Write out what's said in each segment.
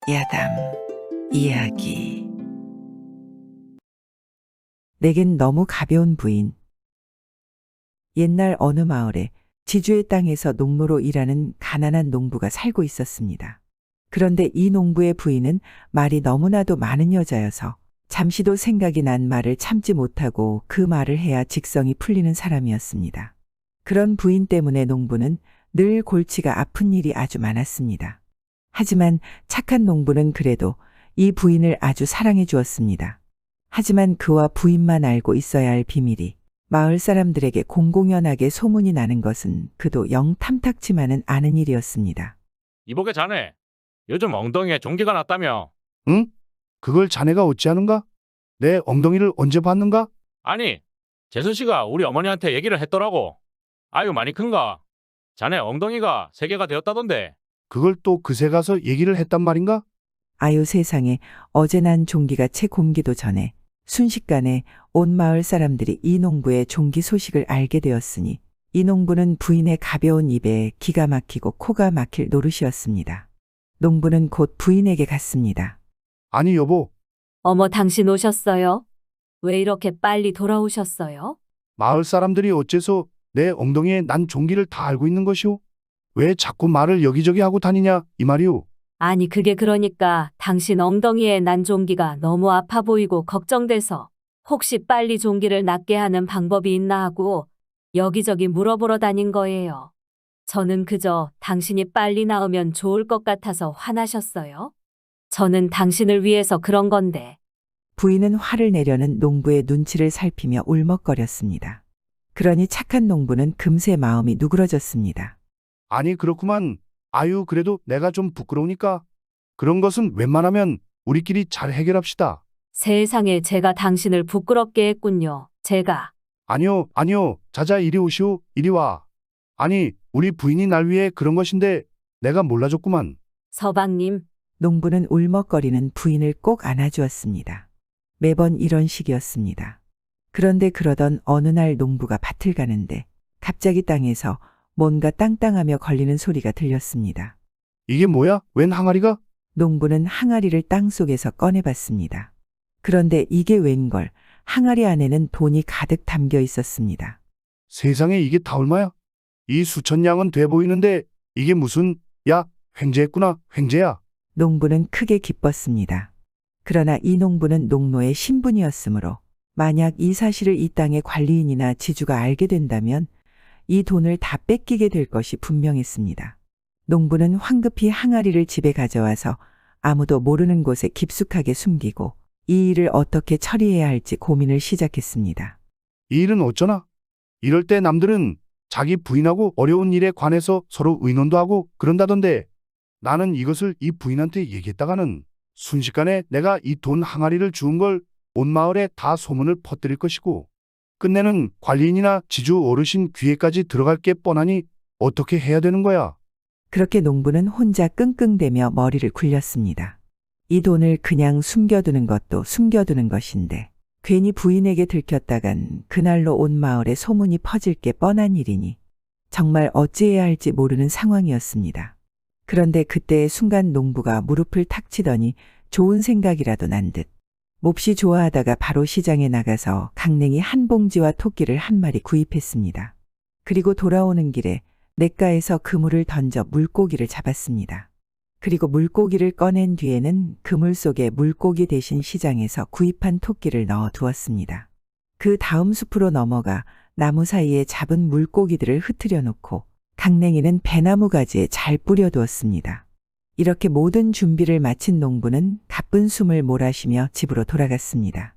야담 이야기. 내겐 너무 가벼운 부인. 옛날 어느 마을에 지주의 땅에서 농노로 일하는 가난한 농부가 살고 있었습니다. 그런데 이 농부의 부인은 말이 너무나도 많은 여자여서 잠시도 생각이 난 말을 참지 못하고 그 말을 해야 직성이 풀리는 사람이었습니다. 그런 부인 때문에 농부는 늘 골치가 아픈 일이 아주 많았습니다. 하지만 착한 농부는 그래도 이 부인을 아주 사랑해 주었습니다. 하지만 그와 부인만 알고 있어야 할 비밀이 마을 사람들에게 공공연하게 소문이 나는 것은 그도 영 탐탁치만은 않은 일이었습니다. 이보게 자네, 요즘 엉덩이에 종기가 났다며? 응? 그걸 자네가 어찌하는가? 내 엉덩이를 언제 봤는가? 아니, 재순 씨가 우리 어머니한테 얘기를 했더라고. 아유, 많이 큰가? 자네 엉덩이가 3개가 되었다던데. 그걸 또 그새 가서 얘기를 했단 말인가? 아유 세상에, 어제 난 종기가 채 곰기도 전에 순식간에 온 마을 사람들이 이 농부의 종기 소식을 알게 되었으니 이 농부는 부인의 가벼운 입에 기가 막히고 코가 막힐 노릇이었습니다. 농부는 곧 부인에게 갔습니다. 아니 여보, 어머, 당신 오셨어요? 왜 이렇게 빨리 돌아오셨어요? 마을 사람들이 어째서 내 엉덩이에 난 종기를 다 알고 있는 것이오? 왜 자꾸 말을 여기저기 하고 다니냐 이 말이오? 아니, 그게 그러니까 당신 엉덩이에 난 종기가 너무 아파 보이고 걱정돼서 혹시 빨리 종기를 낫게 하는 방법이 있나 하고 여기저기 물어보러 다닌 거예요. 저는 그저 당신이 빨리 나으면 좋을 것 같아서 화나셨어요? 저는 당신을 위해서 그런 건데. 부인은 화를 내려는 농부의 눈치를 살피며 울먹거렸습니다. 그러니 착한 농부는 금세 마음이 누그러졌습니다. 아니 그렇구만. 아유 그래도 내가 좀 부끄러우니까 그런 것은 웬만하면 우리끼리 잘 해결합시다. 세상에, 제가 당신을 부끄럽게 했군요. 제가. 아니요 자자 이리 오시오 이리 와. 아니 우리 부인이 날 위해 그런 것인데 내가 몰라줬구만. 서방님, 농부는 울먹거리는 부인을 꼭 안아주었습니다. 매번 이런 식이었습니다. 그런데 그러던 어느 날 농부가 밭을 가는데 갑자기 땅에서 뭔가 땅땅하며 걸리는 소리가 들렸습니다. 이게 뭐야? 웬 항아리가? 농부는 항아리를 땅속에서 꺼내봤습니다. 그런데 이게 웬걸, 항아리 안에는 돈이 가득 담겨 있었습니다. 세상에 이게 다 얼마야? 이 수천 냥은 돼 보이는데 이게 무슨, 야, 횡재했구나, 횡재야. 농부는 크게 기뻤습니다. 그러나 이 농부는 농노의 신분이었으므로 만약 이 사실을 이 땅의 관리인이나 지주가 알게 된다면 이 돈을 다 뺏기게 될 것이 분명했습니다. 농부는 황급히 항아리를 집에 가져와서 아무도 모르는 곳에 깊숙하게 숨기고 이 일을 어떻게 처리해야 할지 고민을 시작했습니다. 이 일은 어쩌나? 이럴 때 남들은 자기 부인하고 어려운 일에 관해서 서로 의논도 하고 그런다던데 나는 이것을 이 부인한테 얘기했다가는 순식간에 내가 이 돈 항아리를 주운 걸 온 마을에 다 소문을 퍼뜨릴 것이고 끝내는 관리인이나 지주 어르신 귀에까지 들어갈 게 뻔하니 어떻게 해야 되는 거야? 그렇게 농부는 혼자 끙끙대며 머리를 굴렸습니다. 이 돈을 그냥 숨겨두는 것도 숨겨두는 것인데 괜히 부인에게 들켰다간 그날로 온 마을에 소문이 퍼질 게 뻔한 일이니 정말 어찌해야 할지 모르는 상황이었습니다. 그런데 그때의 순간 농부가 무릎을 탁 치더니 좋은 생각이라도 난 듯 몹시 좋아하다가 바로 시장에 나가서 강냉이 한 봉지와 토끼를 한 마리 구입했습니다. 그리고 돌아오는 길에 냇가에서 그물을 던져 물고기를 잡았습니다. 그리고 물고기를 꺼낸 뒤에는 그물 속에 물고기 대신 시장에서 구입한 토끼를 넣어 두었습니다. 그 다음 숲으로 넘어가 나무 사이에 잡은 물고기들을 흩뜨려 놓고 강냉이는 배나무 가지에 잘 뿌려두었습니다. 이렇게 모든 준비를 마친 농부는 가쁜 숨을 몰아쉬며 집으로 돌아갔습니다.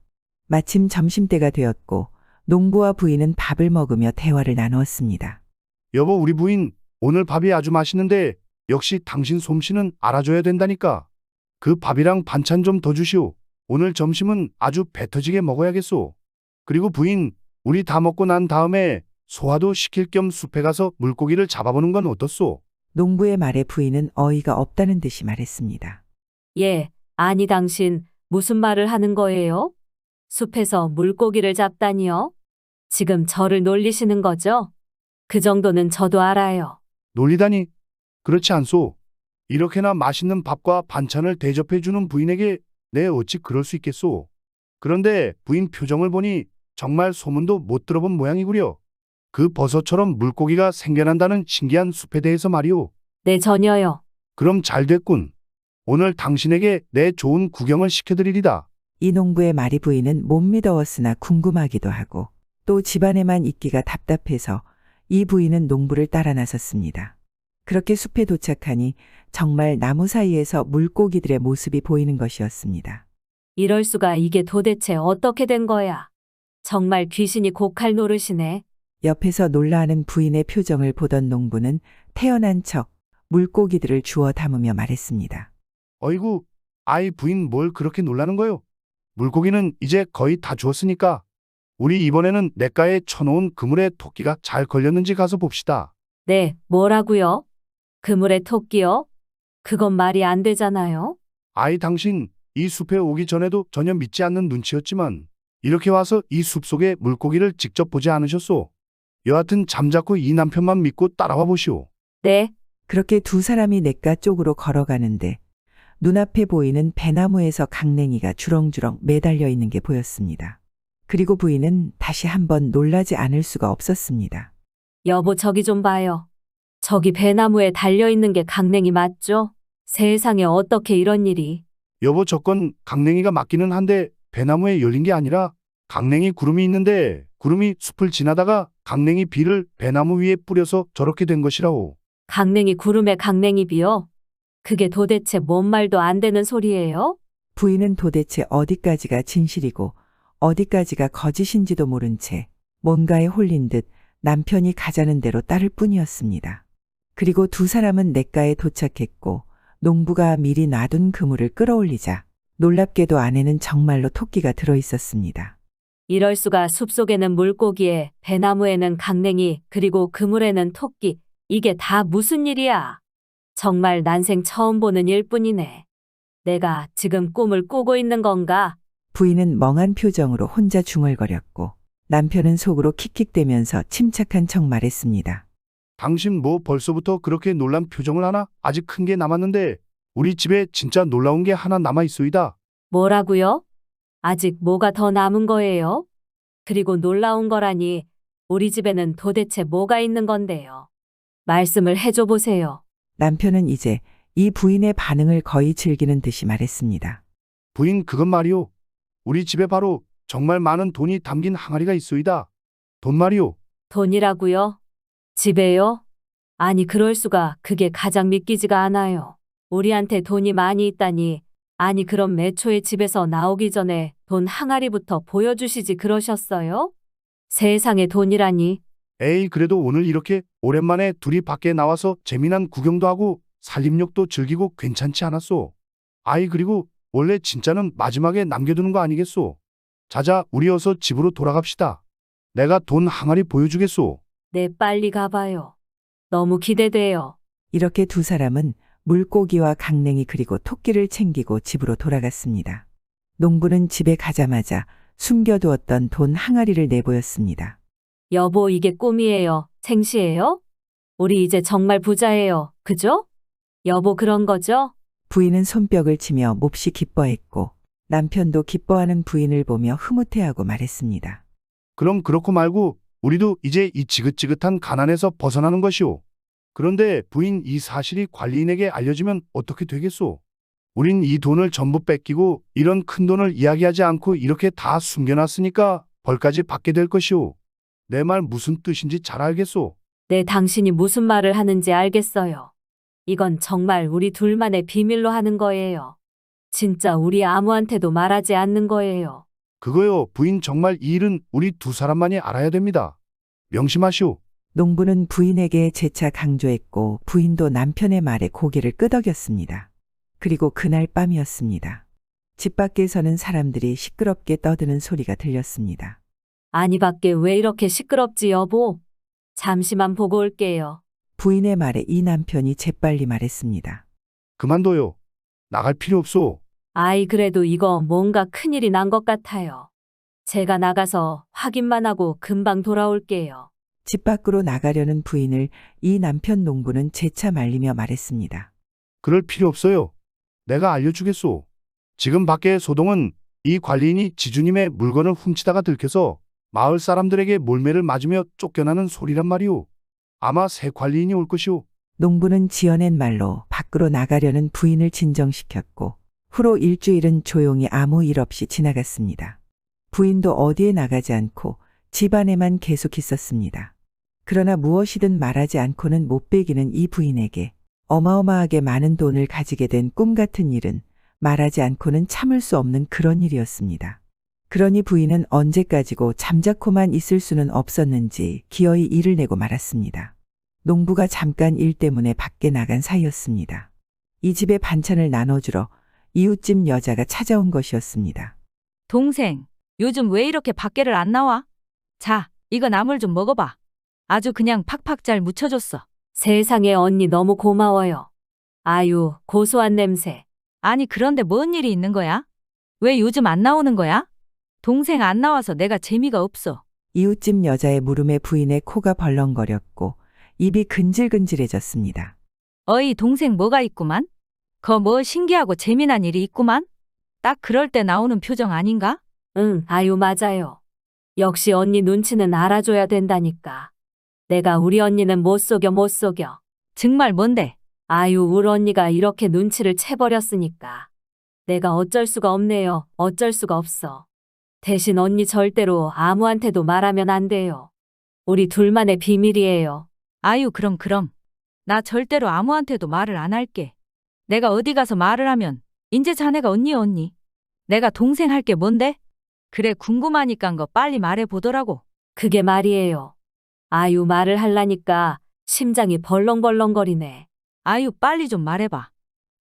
마침 점심때가 되었고 농부와 부인은 밥을 먹으며 대화를 나누었습니다. 여보 우리 부인 오늘 밥이 아주 맛있는데 역시 당신 솜씨는 알아줘야 된다니까. 그 밥이랑 반찬 좀 더 주시오. 오늘 점심은 아주 배 터지게 먹어야겠소. 그리고 부인 우리 다 먹고 난 다음에 소화도 시킬 겸 숲에 가서 물고기를 잡아보는 건 어떻소? 농부의 말에 부인은 어이가 없다는 듯이 말했습니다. 예, 아니 당신 무슨 말을 하는 거예요? 숲에서 물고기를 잡다니요? 지금 저를 놀리시는 거죠? 그 정도는 저도 알아요. 놀리다니? 그렇지 않소. 이렇게나 맛있는 밥과 반찬을 대접해주는 부인에게 내 어찌 그럴 수 있겠소. 그런데 부인 표정을 보니 정말 소문도 못 들어본 모양이구려. 그 버섯처럼 물고기가 생겨난다는 신기한 숲에 대해서 말이오. 네, 전혀요. 그럼 잘 됐군. 오늘 당신에게 내 좋은 구경을 시켜드리리다. 이 농부의 말이 부인은 못 믿어왔으나 궁금하기도 하고 또 집안에만 있기가 답답해서 이 부인은 농부를 따라 나섰습니다. 그렇게 숲에 도착하니 정말 나무 사이에서 물고기들의 모습이 보이는 것이었습니다. 이럴 수가 이게 도대체 어떻게 된 거야? 정말 귀신이 고칼 노릇이네. 옆에서 놀라하는 부인의 표정을 보던 농부는 태어난 척 물고기들을 주워 담으며 말했습니다. 어이구, 아이 부인 뭘 그렇게 놀라는 거요? 물고기는 이제 거의 다 주었으니까 우리 이번에는 냇가에 쳐놓은 그물에 토끼가 잘 걸렸는지 가서 봅시다. 네, 뭐라고요? 그물에 토끼요? 그건 말이 안 되잖아요. 아이 당신 이 숲에 오기 전에도 전혀 믿지 않는 눈치였지만 이렇게 와서 이 숲속의 물고기를 직접 보지 않으셨소. 여하튼 잠자코 이 남편만 믿고 따라와 보시오. 네, 그렇게 두 사람이 냇가 쪽으로 걸어가는데 눈앞에 보이는 배나무에서 강냉이가 주렁주렁 매달려 있는 게 보였습니다. 그리고 부인은 다시 한번 놀라지 않을 수가 없었습니다. 여보 저기 좀 봐요. 저기 배나무에 달려있는 게 강냉이 맞죠? 세상에 어떻게 이런 일이. 여보 저건 강냉이가 맞기는 한데 배나무에 열린 게 아니라 강냉이 구름이 있는데 구름이 숲을 지나다가 강냉이 비를 배나무 위에 뿌려서 저렇게 된 것이라오. 강냉이 구름에 강냉이 비요? 그게 도대체 뭔 말도 안 되는 소리예요? 부인은 도대체 어디까지가 진실이고 어디까지가 거짓인지도 모른 채 뭔가에 홀린 듯 남편이 가자는 대로 따를 뿐이었습니다. 그리고 두 사람은 냇가에 도착했고 농부가 미리 놔둔 그물을 끌어올리자 놀랍게도 안에는 정말로 토끼가 들어있었습니다. 이럴 수가. 숲속에는 물고기에, 배나무에는 강냉이, 그리고 그물에는 토끼. 이게 다 무슨 일이야? 정말 난생 처음 보는 일뿐이네. 내가 지금 꿈을 꾸고 있는 건가? 부인은 멍한 표정으로 혼자 중얼거렸고 남편은 속으로 킥킥대면서 침착한 척 말했습니다. 당신 뭐 벌써부터 그렇게 놀란 표정을 하나? 아직 큰 게 남았는데 우리 집에 진짜 놀라운 게 하나 남아 있소이다. 뭐라고요? 아직 뭐가 더 남은 거예요? 그리고 놀라운 거라니 우리 집에는 도대체 뭐가 있는 건데요? 말씀을 해줘 보세요. 남편은 이제 이 부인의 반응을 거의 즐기는 듯이 말했습니다. 부인 그건 말이오. 우리 집에 바로 정말 많은 돈이 담긴 항아리가 있소이다. 돈 말이오. 돈이라고요? 집에요? 아니 그럴 수가. 그게 가장 믿기지가 않아요. 우리한테 돈이 많이 있다니. 아니 그럼 매초에 집에서 나오기 전에 돈 항아리부터 보여주시지 그러셨어요? 세상에 돈이라니. 에이 그래도 오늘 이렇게 오랜만에 둘이 밖에 나와서 재미난 구경도 하고 살림욕도 즐기고 괜찮지 않았소? 아이 그리고 원래 진짜는 마지막에 남겨두는 거 아니겠소? 자자 우리 어서 집으로 돌아갑시다. 내가 돈 항아리 보여주겠소. 네 빨리 가봐요. 너무 기대돼요. 이렇게 두 사람은 물고기와 강냉이 그리고 토끼를 챙기고 집으로 돌아갔습니다. 농부는 집에 가자마자 숨겨두었던 돈 항아리를 내보였습니다. 여보 이게 꿈이에요? 생시예요? 우리 이제 정말 부자예요. 그죠? 여보 그런 거죠? 부인은 손뼉을 치며 몹시 기뻐했고 남편도 기뻐하는 부인을 보며 흐뭇해하고 말했습니다. 그럼 그렇고 말고 우리도 이제 이 지긋지긋한 가난에서 벗어나는 것이오. 그런데 부인 이 사실이 관리인에게 알려지면 어떻게 되겠소? 우린 이 돈을 전부 뺏기고 이런 큰 돈을 이야기하지 않고 이렇게 다 숨겨놨으니까 벌까지 받게 될 것이오. 내 말 무슨 뜻인지 잘 알겠소? 네 당신이 무슨 말을 하는지 알겠어요. 이건 정말 우리 둘만의 비밀로 하는 거예요. 진짜 우리 아무한테도 말하지 않는 거예요. 그거요, 부인 정말 이 일은 우리 두 사람만이 알아야 됩니다. 명심하시오. 농부는 부인에게 재차 강조했고 부인도 남편의 말에 고개를 끄덕였습니다. 그리고 그날 밤이었습니다. 집 밖에서는 사람들이 시끄럽게 떠드는 소리가 들렸습니다. 아니 밖에 왜 이렇게 시끄럽지 여보? 잠시만 보고 올게요. 부인의 말에 이 남편이 재빨리 말했습니다. 그만둬요. 나갈 필요 없소. 아이 그래도 이거 뭔가 큰일이 난 것 같아요. 제가 나가서 확인만 하고 금방 돌아올게요. 집 밖으로 나가려는 부인을 이 남편 농부는 재차 말리며 말했습니다. 그럴 필요 없어요. 내가 알려주겠소. 지금 밖에 소동은 이 관리인이 지주님의 물건을 훔치다가 들켜서 마을 사람들에게 몰매를 맞으며 쫓겨나는 소리란 말이오. 아마 새 관리인이 올 것이오. 농부는 지어낸 말로 밖으로 나가려는 부인을 진정시켰고 후로 일주일은 조용히 아무 일 없이 지나갔습니다. 부인도 어디에 나가지 않고 집 안에만 계속 있었습니다. 그러나 무엇이든 말하지 않고는 못 베기는 이 부인에게 어마어마하게 많은 돈을 가지게 된 꿈 같은 일은 말하지 않고는 참을 수 없는 그런 일이었습니다. 그러니 부인은 언제까지고 잠자코만 있을 수는 없었는지 기어이 일을 내고 말았습니다. 농부가 잠깐 일 때문에 밖에 나간 사이였습니다. 이 집에 반찬을 나눠주러 이웃집 여자가 찾아온 것이었습니다. 동생, 요즘 왜 이렇게 밖에를 안 나와? 자, 이거 나물 좀 먹어봐. 아주 그냥 팍팍 잘 무쳐줬어. 세상에 언니 너무 고마워요. 아유, 고소한 냄새. 아니, 그런데 뭔 일이 있는 거야? 왜 요즘 안 나오는 거야? 동생 안 나와서 내가 재미가 없어. 이웃집 여자의 물음에 부인의 코가 벌렁거렸고 입이 근질근질해졌습니다. 어이, 동생 뭐가 있구만? 거 뭐 신기하고 재미난 일이 있구만? 딱 그럴 때 나오는 표정 아닌가? 응, 아유, 맞아요. 역시 언니 눈치는 알아줘야 된다니까. 내가 우리 언니는 못 속여 못 속여. 정말 뭔데? 아유, 우리 언니가 이렇게 눈치를 채버렸으니까. 내가 어쩔 수가 없네요. 어쩔 수가 없어. 대신 언니 절대로 아무한테도 말하면 안 돼요. 우리 둘만의 비밀이에요. 아유, 그럼. 나 절대로 아무한테도 말을 안 할게. 내가 어디 가서 말을 하면 인제 자네가 언니. 내가 동생 할 게 뭔데? 그래, 궁금하니깐 거 빨리 말해 보더라고. 그게 말이에요. 아유, 말을 할라니까 심장이 벌렁벌렁거리네. 아유, 빨리 좀 말해봐.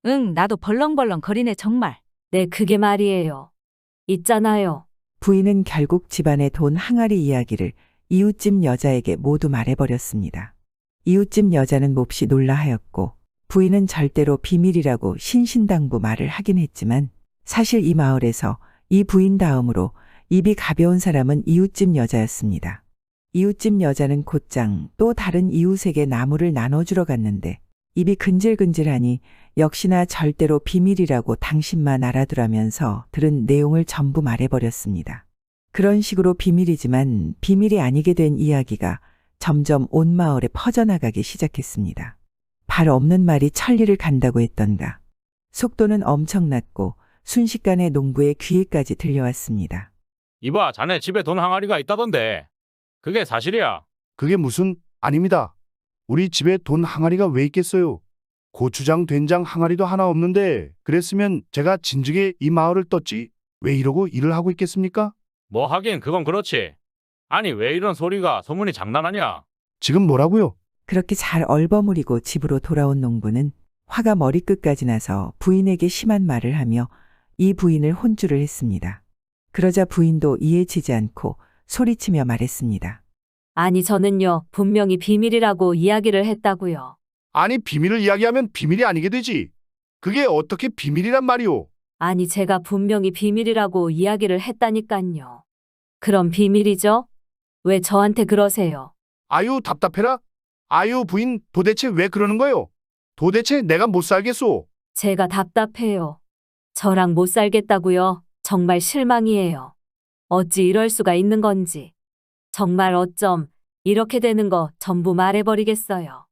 응, 나도 벌렁벌렁 거리네 정말. 네, 그게 말이에요. 있잖아요. 부인은 결국 집안의 돈 항아리 이야기를 이웃집 여자에게 모두 말해버렸습니다. 이웃집 여자는 몹시 놀라하였고 부인은 절대로 비밀이라고 신신당부 말을 하긴 했지만 사실 이 마을에서 이 부인 다음으로 입이 가벼운 사람은 이웃집 여자였습니다. 이웃집 여자는 곧장 또 다른 이웃에게 나무를 나눠주러 갔는데 입이 근질근질하니 역시나 절대로 비밀이라고 당신만 알아두라면서 들은 내용을 전부 말해버렸습니다. 그런 식으로 비밀이지만 비밀이 아니게 된 이야기가 점점 온 마을에 퍼져나가기 시작했습니다. 발 없는 말이 천리를 간다고 했던가. 속도는 엄청났고 순식간에 농부의 귀에까지 들려왔습니다. 이봐, 자네 집에 돈 항아리가 있다던데. 그게 사실이야? 그게 무슨, 아닙니다. 우리 집에 돈 항아리가 왜 있겠어요? 고추장, 된장 항아리도 하나 없는데 그랬으면 제가 진즉에 이 마을을 떴지. 왜 이러고 일을 하고 있겠습니까? 뭐 하긴 그건 그렇지. 아니, 왜 이런 소리가 소문이 장난 아니야? 지금 뭐라고요? 그렇게 잘 얼버무리고 집으로 돌아온 농부는 화가 머리끝까지 나서 부인에게 심한 말을 하며 이 부인을 혼쭐을 했습니다. 그러자 부인도 이해치지 않고 소리치며 말했습니다. 아니, 저는요, 분명히 비밀이라고 이야기를 했다고요. 아니, 비밀을 이야기하면 비밀이 아니게 되지. 그게 어떻게 비밀이란 말이오? 아니, 제가 분명히 비밀이라고 이야기를 했다니깐요. 그럼 비밀이죠? 왜 저한테 그러세요? 아유, 답답해라. 아유, 부인, 도대체 왜 그러는 거요? 도대체 내가 못 살겠소. 제가 답답해요. 저랑 못 살겠다고요? 정말 실망이에요. 어찌 이럴 수가 있는 건지. 정말 어쩜 이렇게 되는 거 전부 말해버리겠어요.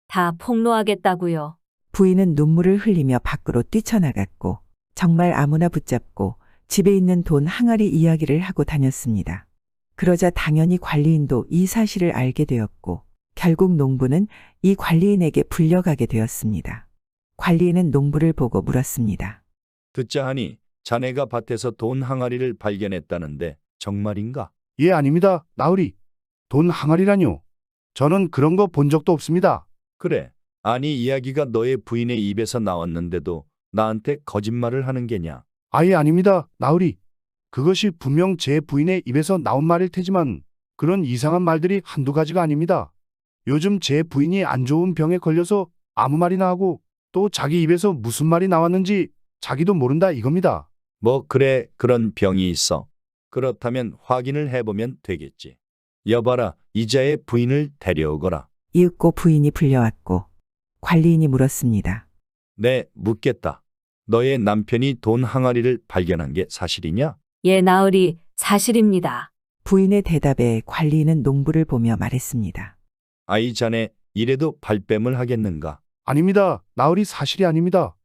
다 폭로하겠다고요. 부인은 눈물을 흘리며 밖으로 뛰쳐나갔고 정말 아무나 붙잡고 집에 있는 돈 항아리 이야기를 하고 다녔습니다. 그러자 당연히 관리인도 이 사실을 알게 되었고 결국 농부는 이 관리인에게 불려가게 되었습니다. 관리인은 농부를 보고 물었습니다. 듣자 하니 자네가 밭에서 돈 항아리를 발견했다는데 정말인가? 예, 아닙니다. 나으리. 돈 항아리라뇨. 저는 그런 거 본 적도 없습니다. 그래. 아니, 이야기가 너의 부인의 입에서 나왔는데도 나한테 거짓말을 하는 게냐? 아예 아닙니다. 나으리. 그것이 분명 제 부인의 입에서 나온 말일 테지만 그런 이상한 말들이 한두 가지가 아닙니다. 요즘 제 부인이 안 좋은 병에 걸려서 아무 말이나 하고 또 자기 입에서 무슨 말이 나왔는지 자기도 모른다 이겁니다. 뭐 그래, 그런 병이 있어. 그렇다면 확인을 해보면 되겠지. 여봐라, 이자의 부인을 데려오거라. 이윽고 부인이 불려왔고 관리인이 물었습니다. 네, 묻겠다. 너의 남편이 돈 항아리를 발견한 게 사실이냐? 예, 나으리, 사실입니다. 부인의 대답에 관리인은 농부를 보며 말했습니다. 아이 자네 이래도 발뺌을 하겠는가? 아닙니다. 나으리 사실이 아닙니다.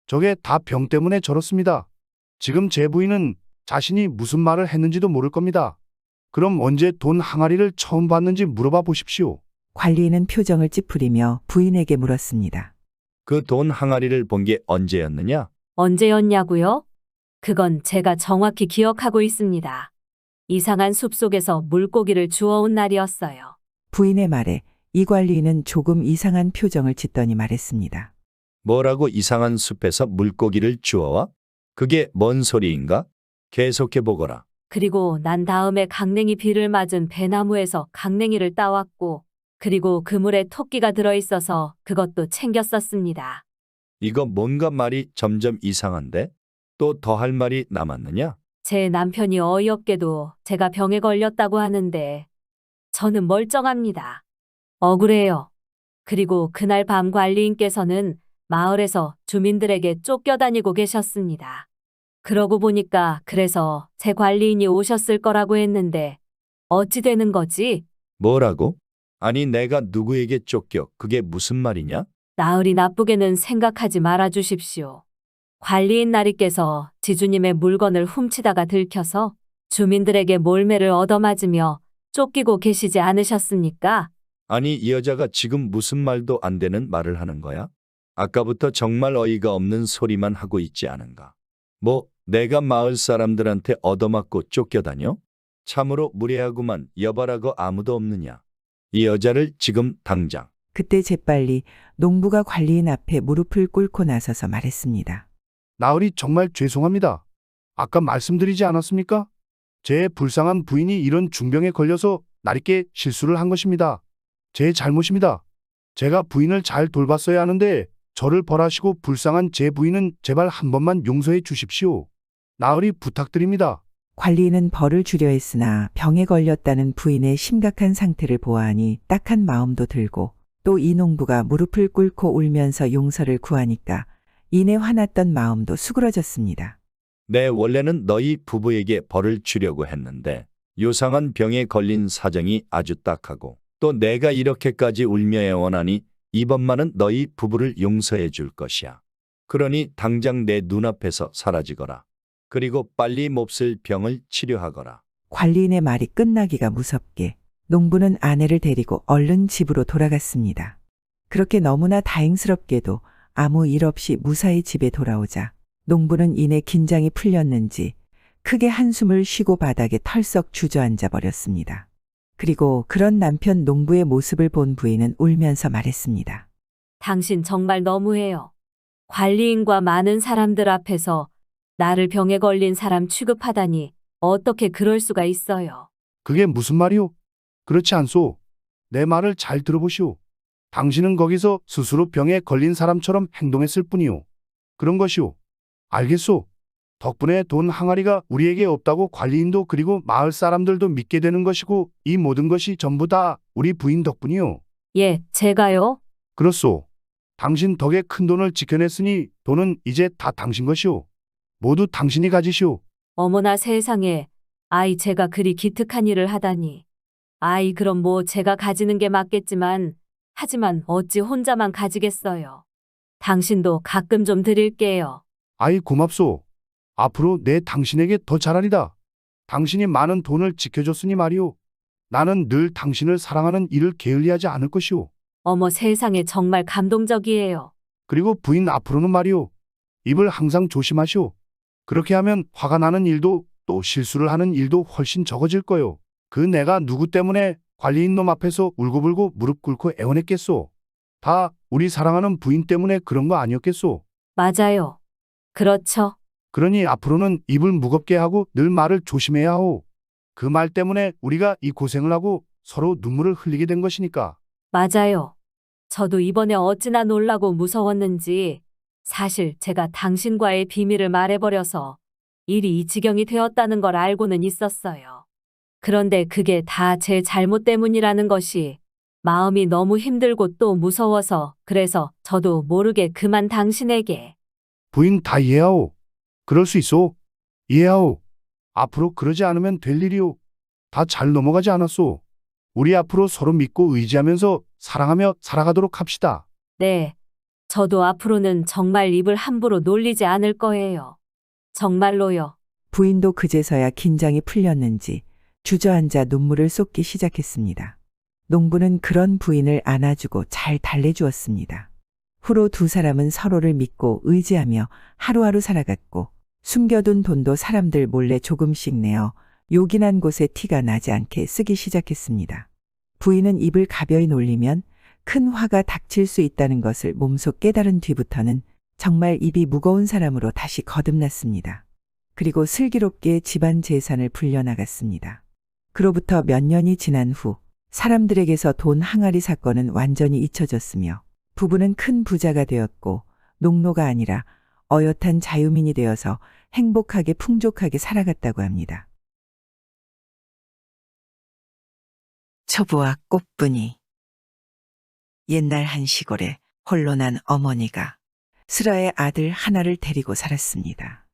저게 다 병 때문에 저렇습니다. 지금 제 부인은 자신이 무슨 말을 했는지도 모를 겁니다. 그럼 언제 돈 항아리를 처음 봤는지 물어봐 보십시오. 관리인은 표정을 찌푸리며 부인에게 물었습니다. 그 돈 항아리를 본 게 언제였느냐? 언제였냐고요? 그건 제가 정확히 기억하고 있습니다. 이상한 숲속에서 물고기를 주워온 날이었어요. 부인의 말에 이 관리인은 조금 이상한 표정을 짓더니 말했습니다. 뭐라고 이상한 숲에서 물고기를 주워와? 그게 뭔 소리인가? 계속해 보거라. 그리고 난 다음에 강냉이 비를 맞은 배나무에서 강냉이를 따왔고, 그리고 그물에 토끼가 들어있어서 그것도 챙겼었습니다. 이거 뭔가 말이 점점 이상한데? 또 더 할 말이 남았느냐? 제 남편이 어이없게도 제가 병에 걸렸다고 하는데 저는 멀쩡합니다. 억울해요. 그리고 그날 밤 관리인께서는 마을에서 주민들에게 쫓겨다니고 계셨습니다. 그러고 보니까 그래서 제 관리인이 오셨을 거라고 했는데 어찌 되는 거지? 뭐라고? 아니 내가 누구에게 쫓겨? 그게 무슨 말이냐? 나으리 나쁘게는 생각하지 말아 주십시오. 관리인 나리께서 지주님의 물건을 훔치다가 들켜서 주민들에게 몰매를 얻어맞으며 쫓기고 계시지 않으셨습니까? 아니 이 여자가 지금 무슨 말도 안 되는 말을 하는 거야? 아까부터 정말 어이가 없는 소리만 하고 있지 않은가? 뭐 내가 마을 사람들한테 얻어맞고 쫓겨다녀? 참으로 무례하구만. 여봐라고 아무도 없느냐? 이 여자를 지금 당장. 그때 재빨리 농부가 관리인 앞에 무릎을 꿇고 나서서 말했습니다. 나으리 정말 죄송합니다. 아까 말씀드리지 않았습니까? 제 불쌍한 부인이 이런 중병에 걸려서 나리께 실수를 한 것입니다. 제 잘못입니다. 제가 부인을 잘 돌봤어야 하는데 저를 벌하시고 불쌍한 제 부인은 제발 한 번만 용서해 주십시오. 나으리 부탁드립니다. 관리인은 벌을 주려 했으나 병에 걸렸다는 부인의 심각한 상태를 보아하니 딱한 마음도 들고 또 이 농부가 무릎을 꿇고 울면서 용서를 구하니까 이내 화났던 마음도 수그러졌습니다. 내 원래는 너희 부부에게 벌을 주려고 했는데 요상한 병에 걸린 사정이 아주 딱하고 또 내가 이렇게까지 울며 애원하니 이번만은 너희 부부를 용서해 줄 것이야. 그러니 당장 내 눈앞에서 사라지거라. 그리고 빨리 몹쓸 병을 치료하거라. 관리인의 말이 끝나기가 무섭게 농부는 아내를 데리고 얼른 집으로 돌아갔습니다. 그렇게 너무나 다행스럽게도 아무 일 없이 무사히 집에 돌아오자 농부는 이내 긴장이 풀렸는지 크게 한숨을 쉬고 바닥에 털썩 주저앉아 버렸습니다. 그리고 그런 남편 농부의 모습을 본 부인은 울면서 말했습니다. 당신 정말 너무해요. 관리인과 많은 사람들 앞에서 나를 병에 걸린 사람 취급하다니 어떻게 그럴 수가 있어요. 그게 무슨 말이오? 그렇지 않소. 내 말을 잘 들어보시오. 당신은 거기서 스스로 병에 걸린 사람처럼 행동했을 뿐이오. 그런 것이오. 알겠소. 덕분에 돈 항아리가 우리에게 없다고 관리인도 그리고 마을 사람들도 믿게 되는 것이고 이 모든 것이 전부 다 우리 부인 덕분이오. 예, 제가요? 그렇소. 당신 덕에 큰 돈을 지켜냈으니 돈은 이제 다 당신 것이오. 모두 당신이 가지시오. 어머나 세상에, 아이 제가 그리 기특한 일을 하다니. 아이 그럼 뭐 제가 가지는 게 맞겠지만, 하지만 어찌 혼자만 가지겠어요. 당신도 가끔 좀 드릴게요. 아이 고맙소. 앞으로 내 당신에게 더 잘하리다. 당신이 많은 돈을 지켜줬으니 말이오. 나는 늘 당신을 사랑하는 일을 게을리하지 않을 것이오. 어머 세상에 정말 감동적이에요. 그리고 부인 앞으로는 말이오. 입을 항상 조심하시오. 그렇게 하면 화가 나는 일도 또 실수를 하는 일도 훨씬 적어질 거요. 그 내가 누구 때문에 관리인 놈 앞에서 울고불고 무릎 꿇고 애원했겠소. 다 우리 사랑하는 부인 때문에 그런 거 아니었겠소. 맞아요. 그렇죠. 그러니 앞으로는 입을 무겁게 하고 늘 말을 조심해야 하오. 그 말 때문에 우리가 이 고생을 하고 서로 눈물을 흘리게 된 것이니까. 맞아요. 저도 이번에 어찌나 놀라고 무서웠는지 사실 제가 당신과의 비밀을 말해버려서 일이 이 지경이 되었다는 걸 알고는 있었어요. 그런데 그게 다 제 잘못 때문이라는 것이 마음이 너무 힘들고 또 무서워서 그래서 저도 모르게 그만 당신에게. 부인 다 이해하오. 그럴 수 있어. 이해하오. 앞으로 그러지 않으면 될 일이오. 다 잘 넘어가지 않았소. 우리 앞으로 서로 믿고 의지하면서 사랑하며 살아가도록 합시다. 네. 저도 앞으로는 정말 입을 함부로 놀리지 않을 거예요. 정말로요. 부인도 그제서야 긴장이 풀렸는지 주저앉아 눈물을 쏟기 시작했습니다. 농부는 그런 부인을 안아주고 잘 달래주었습니다. 후로 두 사람은 서로를 믿고 의지하며 하루하루 살아갔고 숨겨둔 돈도 사람들 몰래 조금씩 내어 요긴한 곳에 티가 나지 않게 쓰기 시작했습니다. 부인은 입을 가벼이 놀리면 큰 화가 닥칠 수 있다는 것을 몸소 깨달은 뒤부터는 정말 입이 무거운 사람으로 다시 거듭났습니다. 그리고 슬기롭게 집안 재산을 불려나갔습니다. 그로부터 몇 년이 지난 후 사람들에게서 돈 항아리 사건은 완전히 잊혀졌으며 부부는 큰 부자가 되었고 농노가 아니라 어엿한 자유민이 되어서 행복하게 풍족하게 살아갔다고 합니다. 초부와 꽃분이. 옛날 한 시골에 홀로 난 어머니가 슬아의 아들 하나를 데리고 살았습니다.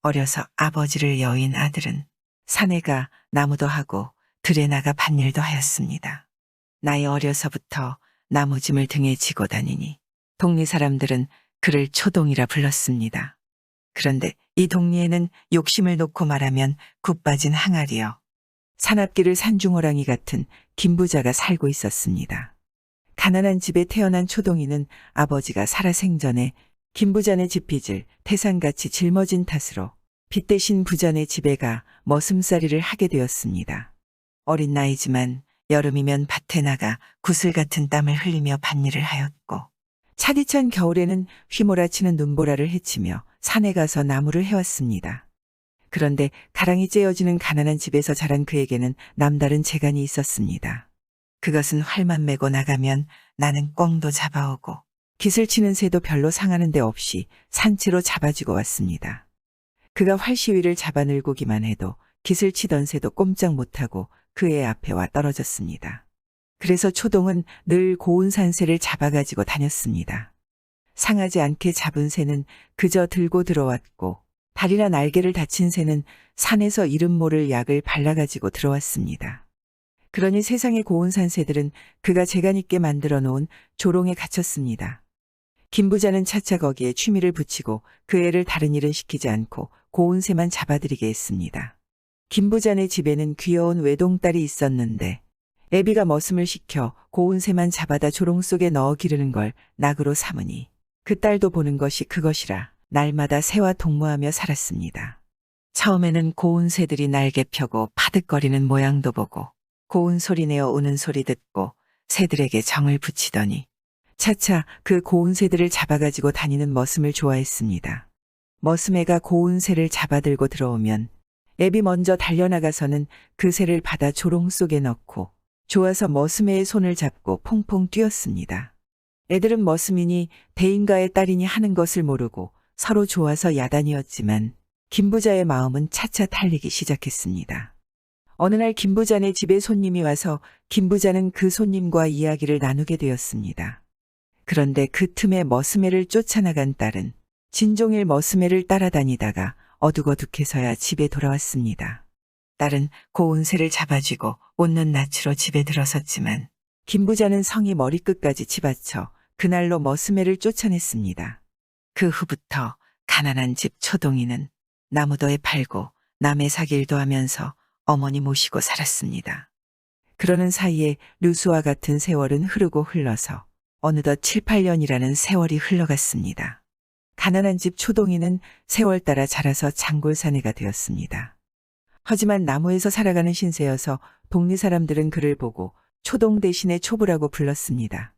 어려서 아버지를 여인 아들은 산에 가 나무도 하고 들에 나가 밭일도 하였습니다. 나이 어려서부터 나무짐을 등에 지고 다니니 동리 사람들은 그를 초동이라 불렀습니다. 그런데 이 동리에는 욕심을 놓고 말하면 굽 빠진 항아리여 사납기를 산중호랑이 같은 김부자가 살고 있었습니다. 가난한 집에 태어난 초동이는 아버지가 살아생전에 김부자네 집빚을 태산같이 짊어진 탓으로 빚 대신 부자네 집에 가 머슴살이를 하게 되었습니다. 어린 나이지만 여름이면 밭에 나가 구슬 같은 땀을 흘리며 밭일을 하였고 차디찬 겨울에는 휘몰아치는 눈보라를 헤치며 산에 가서 나무를 해왔습니다. 그런데 가랑이 째어지는 가난한 집에서 자란 그에게는 남다른 재간이 있었습니다. 그것은 활만 메고 나가면 나는 꿩도 잡아오고 깃을 치는 새도 별로 상하는 데 없이 산채로 잡아지고 왔습니다. 그가 활 시위를 잡아 늘고기만 해도 깃을 치던 새도 꼼짝 못하고 그의 앞에 와 떨어졌습니다. 그래서 초동은 늘 고운 산새를 잡아가지고 다녔습니다. 상하지 않게 잡은 새는 그저 들고 들어왔고 다리나 날개를 다친 새는 산에서 이름 모를 약을 발라가지고 들어왔습니다. 그러니 세상의 고운 산새들은 그가 재간 있게 만들어 놓은 조롱에 갇혔습니다. 김부자는 차차 거기에 취미를 붙이고 그 애를 다른 일은 시키지 않고 고운 새만 잡아들이게 했습니다. 김부자네 집에는 귀여운 외동딸이 있었는데 애비가 머슴을 시켜 고운 새만 잡아다 조롱 속에 넣어 기르는 걸 낙으로 삼으니 그 딸도 보는 것이 그것이라 날마다 새와 동무하며 살았습니다. 처음에는 고운 새들이 날개 펴고 파득거리는 모양도 보고 고운 소리 내어 우는 소리 듣고 새들에게 정을 붙이더니 차차 그 고운 새들을 잡아가지고 다니는 머슴을 좋아했습니다. 머슴애가 고운 새를 잡아들고 들어오면 애비 먼저 달려나가서는 그 새를 받아 조롱 속에 넣고 좋아서 머슴애의 손을 잡고 퐁퐁 뛰었습니다. 애들은 머슴이니 대인가의 딸이니 하는 것을 모르고 서로 좋아서 야단이었지만 김부자의 마음은 차차 탈리기 시작했습니다. 어느 날 김부자네 집에 손님이 와서 김부자는 그 손님과 이야기를 나누게 되었습니다. 그런데 그 틈에 머슴애를 쫓아나간 딸은 진종일 머슴애를 따라다니다가 어둑어둑해서야 집에 돌아왔습니다. 딸은 고운 새를 잡아쥐고 웃는 낯으로 집에 들어섰지만 김부자는 성이 머리끝까지 치받쳐 그날로 머슴애를 쫓아냈습니다. 그 후부터 가난한 집 초동이는 나무도에 팔고 남의 사길도 하면서 어머니 모시고 살았습니다. 그러는 사이에 류수와 같은 세월은 흐르고 흘러서 어느덧 7, 8년이라는 세월이 흘러갔습니다. 가난한 집 초동이는 세월 따라 자라서 장골사내가 되었습니다. 하지만 나무에서 살아가는 신세여서 동리 사람들은 그를 보고 초동 대신에 초부라고 불렀습니다.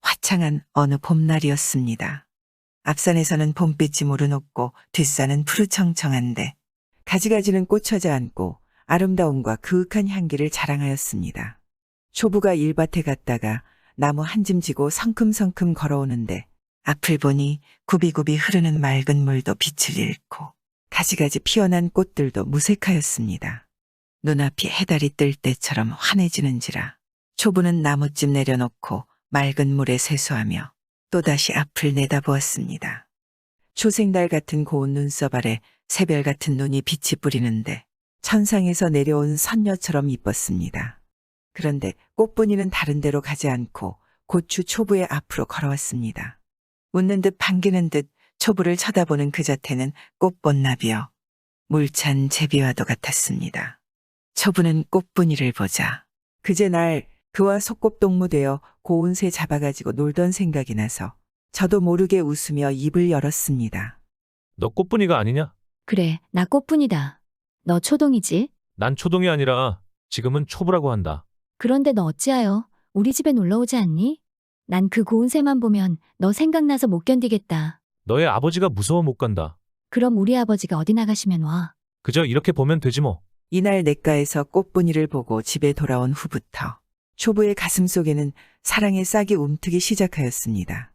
화창한 어느 봄날이었습니다. 앞산에서는 봄빛이 무르녹고 뒷산은 푸르청청한데 가지가지는 꽂혀져 앉고 아름다움과 그윽한 향기를 자랑하였습니다. 초부가 일밭에 갔다가 나무 한 짐 지고 성큼성큼 걸어오는데 앞을 보니 굽이굽이 흐르는 맑은 물도 빛을 잃고 가지가지 피어난 꽃들도 무색하였습니다. 눈앞이 해달이 뜰 때처럼 환해지는지라 초부는 나뭇집 내려놓고 맑은 물에 세수하며 또다시 앞을 내다보았습니다. 초생달 같은 고운 눈썹 아래 새별 같은 눈이 빛이 뿌리는데 천상에서 내려온 선녀처럼 이뻤습니다. 그런데 꽃분이는 다른 데로 가지 않고 고추 초부의 앞으로 걸어왔습니다. 웃는 듯 반기는 듯 초부를 쳐다보는 그 자태는 꽃본나비여 물찬 제비와도 같았습니다. 초부는 꽃분이를 보자 그제 날 그와 속곱동무되어 고운 새 잡아가지고 놀던 생각이 나서 저도 모르게 웃으며 입을 열었습니다. 너 꽃분이가 아니냐? 그래, 나 꽃분이다. 너 초동이지? 난 초동이 아니라 지금은 초부라고 한다. 그런데 너 어찌하여 우리 집에 놀러 오지 않니? 난 그 고운 새만 보면 너 생각나서 못 견디겠다. 너의 아버지가 무서워 못 간다. 그럼 우리 아버지가 어디 나가시면 와. 그저 이렇게 보면 되지 뭐. 이날 냇가에서 꽃분이를 보고 집에 돌아온 후부터 초부의 가슴 속에는 사랑의 싹이 움트기 시작하였습니다.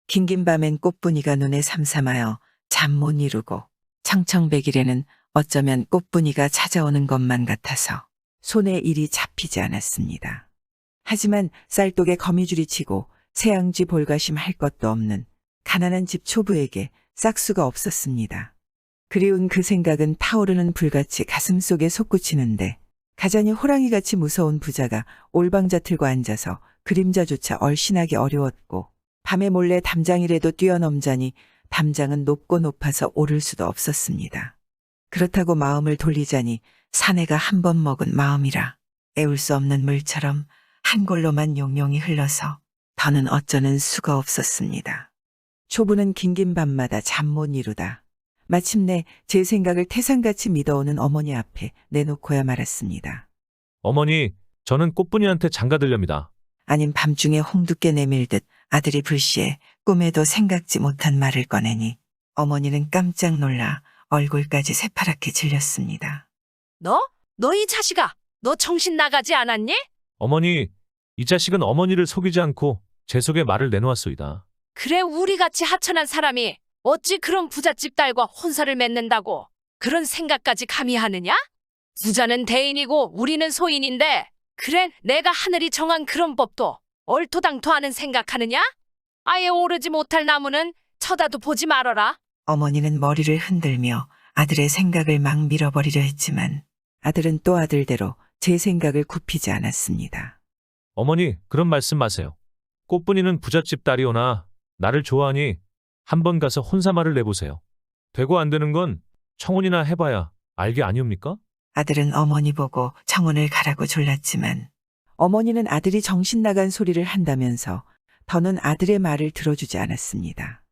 긴긴 밤엔 꽃분이가 눈에 삼삼하여 잠 못 이루고 청청백일에는 어쩌면 꽃분이가 찾아오는 것만 같아서 손에 일이 잡히지 않았습니다. 하지만 쌀독에 거미줄이 치고 새양쥐 볼가심 할 것도 없는 가난한 집 초부에게 싹수가 없었습니다. 그리운 그 생각은 타오르는 불같이 가슴속에 솟구치는데 가자니 호랑이같이 무서운 부자가 올방자 틀고 앉아서 그림자조차 얼씬하기 어려웠고 밤에 몰래 담장이라도 뛰어넘자니 담장은 높고 높아서 오를 수도 없었습니다. 그렇다고 마음을 돌리자니 사내가 한 번 먹은 마음이라 애울 수 없는 물처럼 한 골로만 용용이 흘러서 더는 어쩌는 수가 없었습니다. 초부는 긴긴 밤마다 잠 못 이루다 마침내 제 생각을 태산같이 믿어오는 어머니 앞에 내놓고야 말았습니다. 어머니, 저는 꽃분이한테 장가들렵니다. 아님 밤중에 홍두깨 내밀듯 아들이 불시에 꿈에도 생각지 못한 말을 꺼내니 어머니는 깜짝 놀라 얼굴까지 새파랗게 질렸습니다. 너 이 자식아, 너 정신 나가지 않았니? 어머니, 이 자식은 어머니를 속이지 않고 제 속에 말을 내놓았소이다. 그래, 우리같이 하천한 사람이 어찌 그런 부잣집 딸과 혼사를 맺는다고 그런 생각까지 감히 하느냐? 부자는 대인이고 우리는 소인인데 그래, 내가 하늘이 정한 그런 법도 얼토당토하는 생각하느냐? 아예 오르지 못할 나무는 쳐다도 보지 말아라. 어머니는 머리를 흔들며 아들의 생각을 막 밀어버리려 했지만 아들은 또 아들대로 제 생각을 굽히지 않았습니다. 어머니, 그런 말씀 마세요. 꽃분이는 부잣집 딸이오나 나를 좋아하니 한번 가서 혼사말을 내보세요. 되고 안 되는 건 청혼이나 해봐야 알게 아니옵니까? 아들은 어머니 보고 청혼을 가라고 졸랐지만 어머니는 아들이 정신 나간 소리를 한다면서 더는 아들의 말을 들어주지 않았습니다.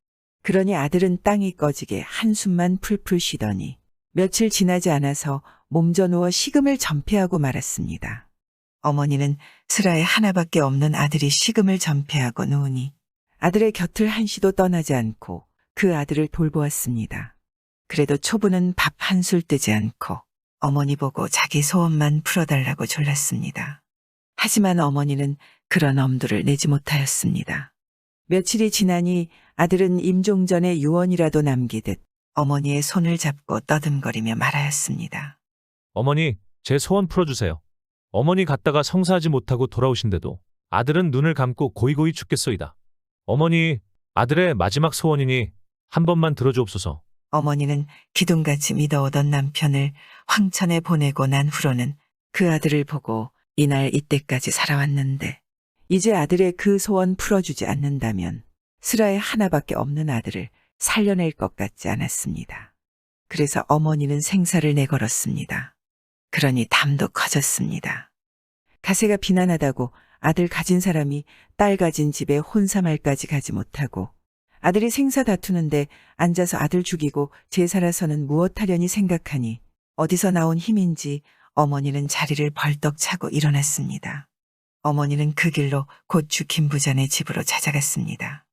그러니 아들은 땅이 꺼지게 한숨만 풀풀 쉬더니 며칠 지나지 않아서 몸져 누워 식음을 전폐하고 말았습니다. 어머니는 슬하에 하나밖에 없는 아들이 식음을 전폐하고 누우니 아들의 곁을 한시도 떠나지 않고 그 아들을 돌보았습니다. 그래도 초부는 밥 한술 뜨지 않고 어머니 보고 자기 소원만 풀어달라고 졸랐습니다. 하지만 어머니는 그런 엄두를 내지 못하였습니다. 며칠이 지나니 아들은 임종 전에 유언이라도 남기듯 어머니의 손을 잡고 떠듬거리며 말하였습니다. 어머니, 제 소원 풀어주세요. 어머니 갔다가 성사하지 못하고 돌아오신데도 아들은 눈을 감고 고이고이 죽겠소이다. 어머니, 아들의 마지막 소원이니 한 번만 들어주옵소서. 어머니는 기둥같이 믿어오던 남편을 황천에 보내고 난 후로는 그 아들을 보고 이날 이때까지 살아왔는데 이제 아들의 그 소원 풀어주지 않는다면 슬하에 하나밖에 없는 아들을 살려낼 것 같지 않았습니다. 그래서 어머니는 생사를 내걸었습니다. 그러니 담도 커졌습니다. 가세가 비난하다고 아들 가진 사람이 딸 가진 집에 혼사말까지 가지 못하고 아들이 생사 다투는데 앉아서 아들 죽이고 제살아서는 무엇하려니 생각하니 어디서 나온 힘인지 어머니는 자리를 벌떡 차고 일어났습니다. 어머니는 그 길로 고추 김부자네 집으로 찾아갔습니다.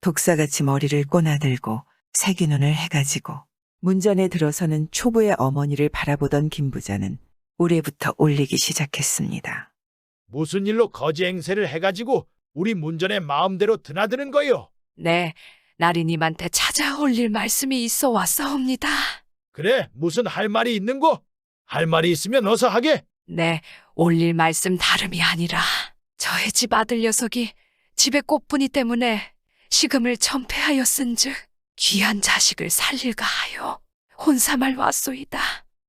독사같이 머리를 꼬나들고 새기눈을 해가지고 문전에 들어서는 초부의 어머니를 바라보던 김부자는 올해부터 올리기 시작했습니다. 무슨 일로 거지 행세를 해가지고 우리 문전에 마음대로 드나드는 거요? 네, 나리님한테 찾아올 일 말씀이 있어 왔사옵니다. 그래, 무슨 할 말이 있는고? 할 말이 있으면 어서 하게. 네, 올릴 말씀 다름이 아니라 저의 집 아들 녀석이 집에 꽃분이 때문에 식음을 전폐하였은즉 귀한 자식을 살릴까 하여 혼사말 왔소이다.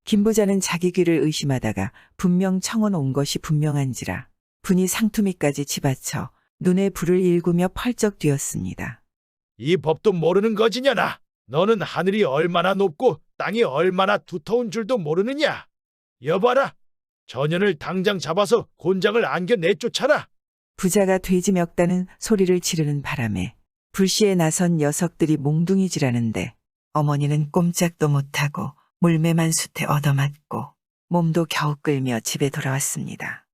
김 부자는 자기 귀를 의심하다가 분명 청혼 온 것이 분명한지라 분이 상투미까지 치받쳐 눈에 불을 일구며 펄쩍 뛰었습니다. 이 법도 모르는 거지냐나. 너는 하늘이 얼마나 높고 땅이 얼마나 두터운 줄도 모르느냐. 여봐라. 전현을 당장 잡아서 곤장을 안겨 내쫓아라. 부자가 돼지 멱다는 소리를 지르는 바람에 불시에 나선 녀석들이 몽둥이질하는데 어머니는 꼼짝도 못하고 물매만 숯에 얻어맞고 몸도 겨우 끌며 집에 돌아왔습니다.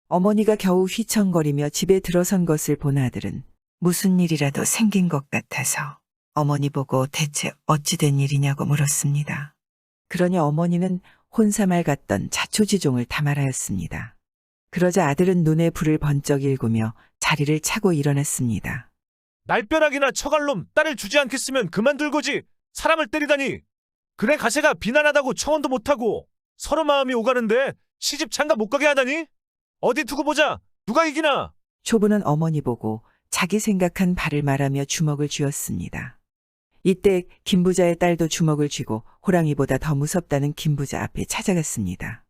어머니가 겨우 휘청거리며 집에 들어선 것을 본 아들은 무슨 일이라도 생긴 것 같아서 어머니 보고 대체 어찌 된 일이냐고 물었습니다. 그러니 어머니는 혼사말 같던 자초지종을 다 말하였습니다. 그러자 아들은 눈에 불을 번쩍 일구며 자리를 차고 일어났습니다. 날벼락이나 처갈놈 딸을 주지 않겠으면 그만둘고지 사람을 때리다니. 그래 가세가 비난하다고 청혼도 못하고 서로 마음이 오가는데 시집 장가 못 가게 하다니. 어디 두고 보자. 누가 이기나. 초부는 어머니 보고 자기 생각한 바를 말하며 주먹을 쥐었습니다. 이때 김부자의 딸도 주먹을 쥐고 호랑이보다 더 무섭다는 김부자 앞에 찾아갔습니다.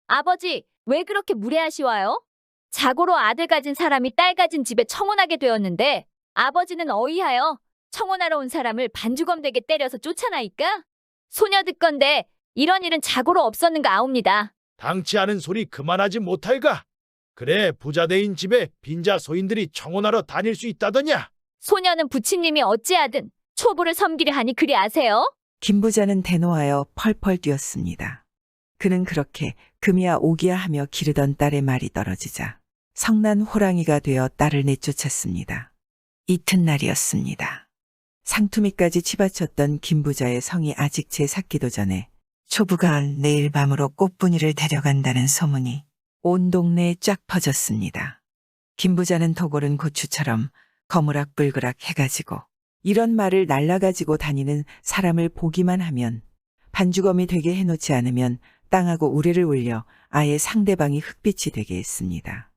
아버지, 왜 그렇게 무례하시와요? 자고로 아들 가진 사람이 딸 가진 집에 청혼하게 되었는데 아버지는 어이하여 청혼하러 온 사람을 반주검되게 때려서 쫓아나니까? 소녀 듣건데 이런 일은 자고로 없었는가 아옵니다. 당치 않은 소리 그만하지 못할까? 그래 부자대인 집에 빈자 소인들이 청혼하러 다닐 수 있다더냐? 소녀는 부친님이 어찌하든 초부를 섬기려 하니 그리 아세요? 김부자는 대노하여 펄펄 뛰었습니다. 그는 그렇게 금이야 오기야 하며 기르던 딸의 말이 떨어지자 성난 호랑이가 되어 딸을 내쫓았습니다. 이튿날이었습니다. 상투미까지 치받쳤던 김부자의 성이 아직 채 삭기도 전에 초부가 내일 밤으로 꽃분이를 데려간다는 소문이 온 동네에 쫙 퍼졌습니다. 김부자는 도골은 고추처럼 거무락불그락 해가지고 이런 말을 날라가지고 다니는 사람을 보기만 하면 반주검이 되게 해놓지 않으면 땅하고 우레를 올려 아예 상대방이 흙빛이 되게 했습니다.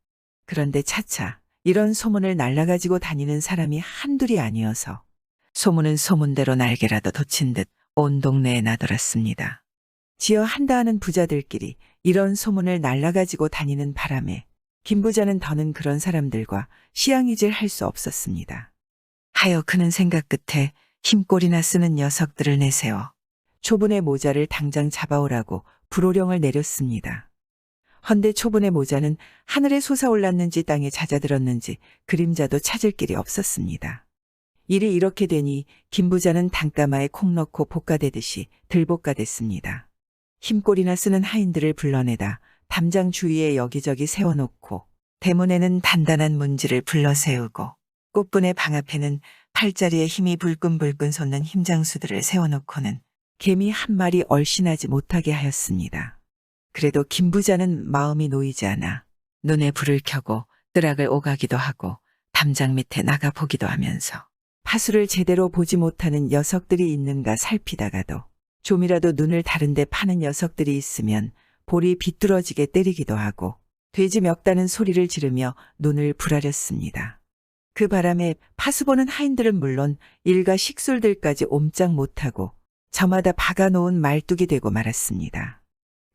그런데 차차 이런 소문을 날라가지고 다니는 사람이 한둘이 아니어서 소문은 소문대로 날개라도 돋친 듯 온 동네에 나돌았습니다. 지어 한다 하는 부자들끼리 이런 소문을 날라가지고 다니는 바람에 김부자는 더는 그런 사람들과 시향이질 할 수 없었습니다. 하여 그는 생각 끝에 힘꼴이나 쓰는 녀석들을 내세워 초분의 모자를 당장 잡아오라고 불호령을 내렸습니다. 헌데 초분의 모자는 하늘에 솟아올랐는지 땅에 잦아들었는지 그림자도 찾을 길이 없었습니다. 일이 이렇게 되니 김부자는 단가마에 콩 넣고 볶아대듯이 들볶아댔습니다. 힘꼴이나 쓰는 하인들을 불러내다 담장 주위에 여기저기 세워놓고 대문에는 단단한 문지를 불러세우고 꽃분의 방 앞에는 팔자리에 힘이 불끈불끈 솟는 힘장수들을 세워놓고는 개미 한 마리 얼씬하지 못하게 하였습니다. 그래도 김부자는 마음이 놓이지 않아 눈에 불을 켜고 뜰악을 오가기도 하고 담장 밑에 나가보기도 하면서 파수를 제대로 보지 못하는 녀석들이 있는가 살피다가도 좀이라도 눈을 다른 데 파는 녀석들이 있으면 볼이 비뚤어지게 때리기도 하고 돼지 멱다는 소리를 지르며 눈을 부라렸습니다. 그 바람에 파수보는 하인들은 물론 일가 식솔들까지 옴짝 못하고 저마다 박아놓은 말뚝이 되고 말았습니다.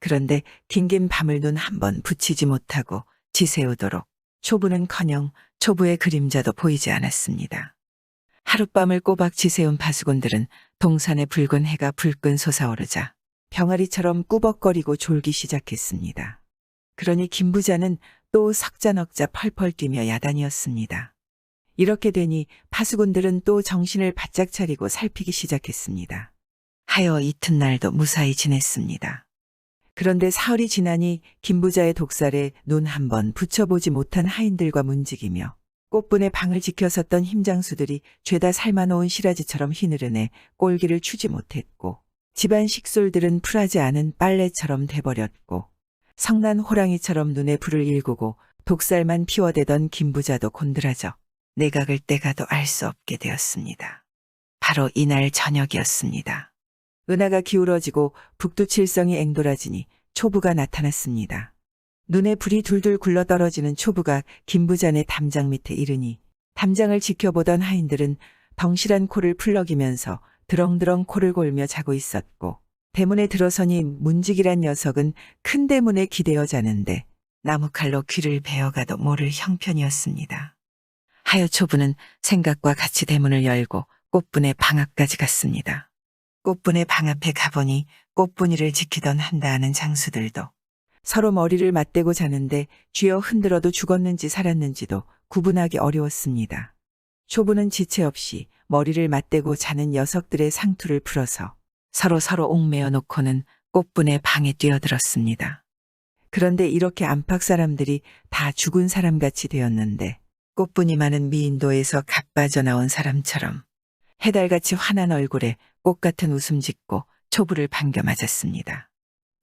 그런데 긴긴 밤을 눈 한 번 붙이지 못하고 지새우도록 초부는커녕 초부의 그림자도 보이지 않았습니다. 하룻밤을 꼬박 지새운 파수꾼들은 동산의 붉은 해가 불끈 솟아오르자 병아리처럼 꾸벅거리고 졸기 시작했습니다. 그러니 김부자는 또 석자넉자 펄펄 뛰며 야단이었습니다. 이렇게 되니 파수꾼들은 또 정신을 바짝 차리고 살피기 시작했습니다. 하여 이튿날도 무사히 지냈습니다. 그런데 사흘이 지나니 김부자의 독살에 눈 한 번 붙여보지 못한 하인들과 문지기며 꽃분의 방을 지켜섰던 힘장수들이 죄다 삶아놓은 시라지처럼 휘느르네 꼴기를 추지 못했고 집안 식솔들은 풀하지 않은 빨래처럼 돼버렸고 성난 호랑이처럼 눈에 불을 일구고 독살만 피워대던 김부자도 곤드라져 내각을 떼가도 알 수 없게 되었습니다. 바로 이날 저녁이었습니다. 은하가 기울어지고 북두칠성이 앵돌아지니 초부가 나타났습니다. 눈에 불이 둘둘 굴러 떨어지는 초부가 김부잔의 담장 밑에 이르니 담장을 지켜보던 하인들은 덩실한 코를 풀럭이면서 드렁드렁 코를 골며 자고 있었고 대문에 들어서니 문직이란 녀석은 큰 대문에 기대어 자는데 나무칼로 귀를 베어가도 모를 형편이었습니다. 하여 초부는 생각과 같이 대문을 열고 꽃분의 방 앞까지 갔습니다. 꽃분의 방 앞에 가보니 꽃분이를 지키던 한다하는 장수들도 서로 머리를 맞대고 자는데 쥐어 흔들어도 죽었는지 살았는지도 구분하기 어려웠습니다. 초부는 지체 없이 머리를 맞대고 자는 녀석들의 상투를 풀어서 서로 옥매어 놓고는 꽃분의 방에 뛰어들었습니다. 그런데 이렇게 안팎 사람들이 다 죽은 사람같이 되었는데 꽃분이 많은 미인도에서 갓 빠져나온 사람처럼 해달같이 환한 얼굴에 꽃같은 웃음 짓고 초부를 반겨 맞았습니다.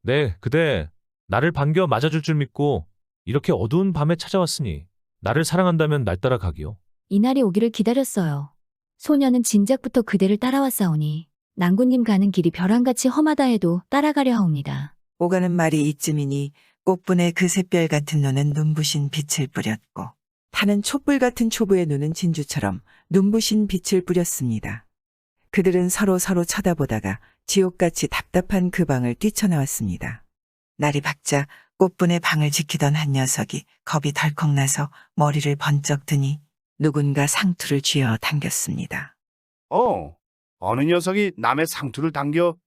네, 그대 나를 반겨 맞아줄 줄 믿고 이렇게 어두운 밤에 찾아왔으니 나를 사랑한다면 날 따라 가기요. 이날이 오기를 기다렸어요. 소녀는 진작부터 그대를 따라왔사오니 낭군님 가는 길이 벼랑같이 험하다 해도 따라가려 하옵니다. 오가는 말이 이쯤이니 꽃분의 그 샛별 같은 눈은 눈부신 빛을 뿌렸고 타는 촛불 같은 초부의 눈은 진주처럼 눈부신 빛을 뿌렸습니다. 그들은 서로 쳐다보다가 지옥같이 답답한 그 방을 뛰쳐나왔습니다. 날이 밝자 꽃분의 방을 지키던 한 녀석이 겁이 덜컥 나서 머리를 번쩍 드니 누군가 상투를 쥐어 당겼습니다. 어느 녀석이 남의 상투를 당겨?